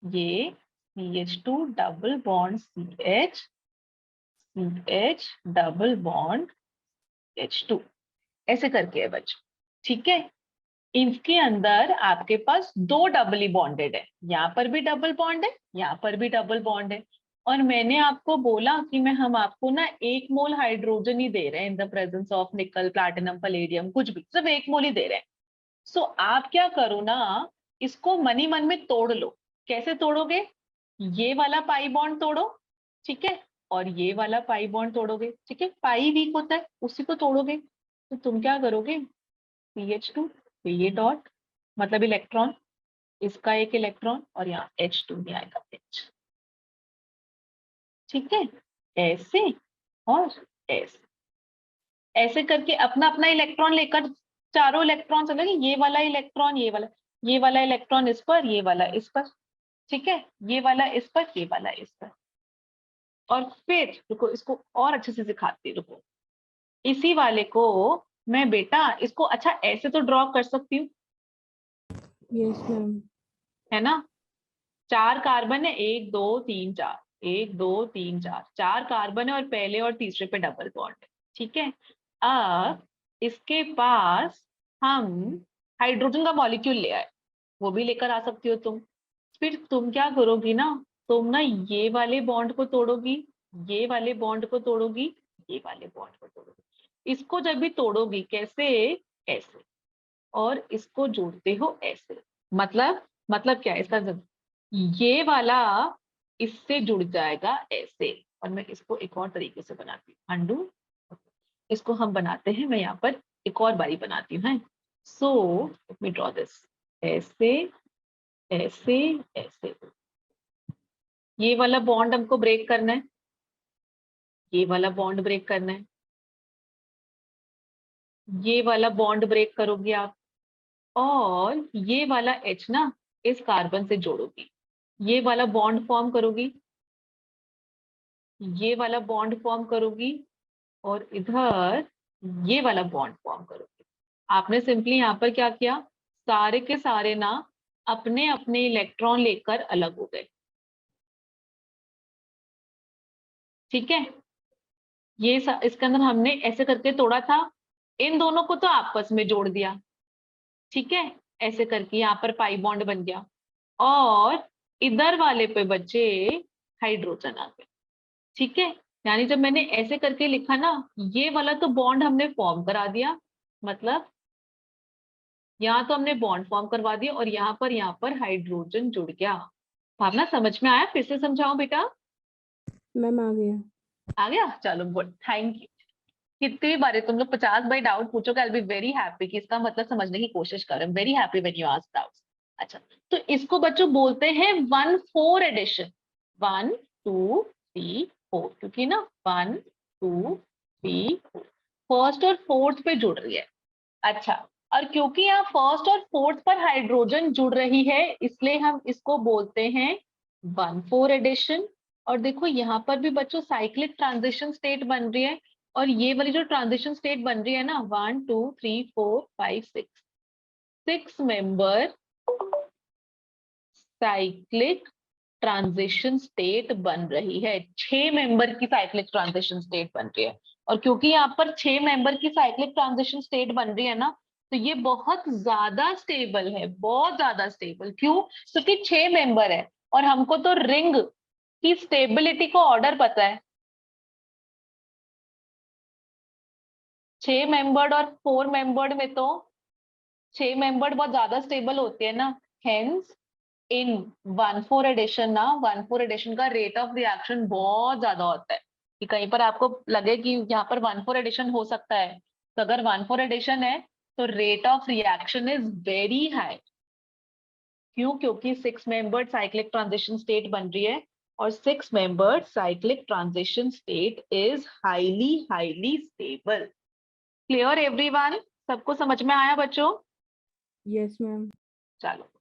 ये CH2 double bond CH double bond H2 ऐसे करके है बच्चों। ठीक है, इसके अंदर आपके पास 2 डबली बॉन्डेड है, यहाँ पर भी डबल बॉन्ड है, यहाँ पर भी डबल बॉन्ड है, और मैंने आपको बोला कि हम आपको ना 1 मोल हाइड्रोजन ही दे रहे हैं इन द प्रेजेंस ऑफ निकल, प्लैटिनम, पलेडियम, कुछ भी, सिर्फ 1 मोल ही दे रहे हैं। सो आप क्या करो ना, इसको मन ही मन में तोड़ लो। कैसे तोड़ोगे? ये वाला पाई बॉन्ड तोड़ो, ठीक है, और ये वाला पाई बॉन्ड तोड़ोगे, ठीक है, पाई वीक होता है उसी को तोड़ोगे, तो तुम क्या करोगे, CH2, तो ये डॉट मतलब इलेक्ट्रॉन, इसका एक इलेक्ट्रॉन, और यहाँ H2 नहीं आएगा, H। ठीक है, ऐसे और ऐसे, ऐसे करके अपना अपना इलेक्ट्रॉन लेकर चारों इलेक्ट्रॉन समझे, ये वाला इलेक्ट्रॉन, ये वाला इलेक्ट्रॉन इस पर, ये वाला इस पर, ठीक है, ये वाला इस पर, ये वाला इस पर। और फिर रुको, इसको और अच्छे से सिखाती, रुको, इसी वाले को मैं बेटा इसको अच्छा ऐसे तो ड्रॉ कर सकती हूँ, Yes, ma'am. है ना, 4 कार्बन है, 1 2 3 4, 1 2 3 4, 4 कार्बन है और पहले और तीसरे पे डबल बॉन्ड है, ठीक है। अब इसके पास हम हाइड्रोजन का मॉलिक्यूल ले आए, वो भी लेकर आ सकती हो तुम। फिर तुम क्या करोगी ना, तुम ना ये वाले बॉन्ड को तोड़ोगी, ये वाले बॉन्ड को तोड़ोगी, ये वाले बॉन्ड को तोड़ोगी। इसको जब भी तोड़ोगी कैसे, ऐसे, और इसको जोड़ते हो ऐसे, मतलब क्या है इसका, ये वाला इससे जुड़ जाएगा ऐसे। और मैं इसको एक और तरीके से बनाती हूँ, अंडू, इसको हम बनाते हैं, मैं यहाँ पर एक और बारी बनाती हूँ, so let me draw this, ऐसे ऐसे ऐसे। ये वाला बॉन्ड हमको ब्रेक करना है, ये वाला बॉन्ड ब्रेक करना है, ये वाला बॉन्ड ब्रेक करोगे आप, और ये वाला H ना इस कार्बन से जोड़ोगी, ये वाला बॉन्ड फॉर्म करोगी, ये वाला बॉन्ड फॉर्म करोगी, और इधर ये वाला बॉन्ड फॉर्म करोगी। आपने सिंपली यहाँ पर क्या किया, सारे के सारे ना अपने अपने इलेक्ट्रॉन लेकर अलग हो गए, ठीक है। ये इसके अंदर हमने ऐसे करके तोड़ा था, इन दोनों को तो आपस में जोड़ दिया, ठीक है, ऐसे करके यहाँ पर पाई बॉन्ड बन गया, और इधर वाले पे बचे हाइड्रोजन आ गए, ठीक है। यानी जब मैंने ऐसे करके लिखा ना, ये वाला तो बॉन्ड हमने फॉर्म करा दिया, मतलब यहाँ तो हमने बॉन्ड फॉर्म करवा दिया, और यहाँ पर हाइड्रोजन जुड़ गया। भावना समझ में आया, फिर से समझाऊं बेटा? मैम आ गया। आ गया, चलो गुड, थैंक यू। कितनी भी बारी तुम लोग 50 बार डाउट पूछोगे, I will be very happy कि इसका मतलब समझने की कोशिश करो, very happy when you ask doubts. अच्छा, तो इसको बच्चों बोलते हैं 1-4 एडिशन, 1 2 3 4, क्योंकि ना 1 2 3 4 फर्स्ट और फोर्थ पे जुड़ रही है। अच्छा, और क्योंकि यहाँ फर्स्ट और फोर्थ पर हाइड्रोजन जुड़ रही है, इसलिए हम इसको बोलते हैं 1-4 एडिशन। और देखो यहाँ पर भी बच्चों साइक्लिक ट्रांजिशन स्टेट बन रही है, और ये वाली जो ट्रांजिशन स्टेट बन रही है ना, 1 2 3 4 5 6 मेंबर साइक्लिक ट्रांजिशन स्टेट बन रही है, 6 मेंबर की साइक्लिक ट्रांजिशन स्टेट बन रही है। और क्योंकि यहाँ पर 6 मेंबर की साइक्लिक ट्रांजिशन स्टेट बन रही है ना, तो ये बहुत ज्यादा स्टेबल है, बहुत ज्यादा स्टेबल। क्यों? क्योंकि 6 मेंबर है, और हमको तो रिंग की स्टेबिलिटी को ऑर्डर पता है, 6 मेंबर्ड और 4 मेंबर्ड में तो 6 मेंबर्ड बहुत ज्यादा स्टेबल होती है ना, हेंस इन 1-4 एडिशन ना, 1-4 एडिशन का रेट ऑफ रिएक्शन बहुत ज्यादा होता है। कि कहीं पर आपको लगे कि यहाँ पर 1-4 एडिशन हो सकता है, तो अगर 1-4 एडिशन है तो rate of reaction is very high. क्यों? क्योंकि 6 मेंबर्ड साइक्लिक ट्रांजिशन स्टेट बन रही है, और 6 membered cyclic transition state is highly highly stable. Clear everyone? सबको समझ में आया बच्चों? Yes, ma'am. चलो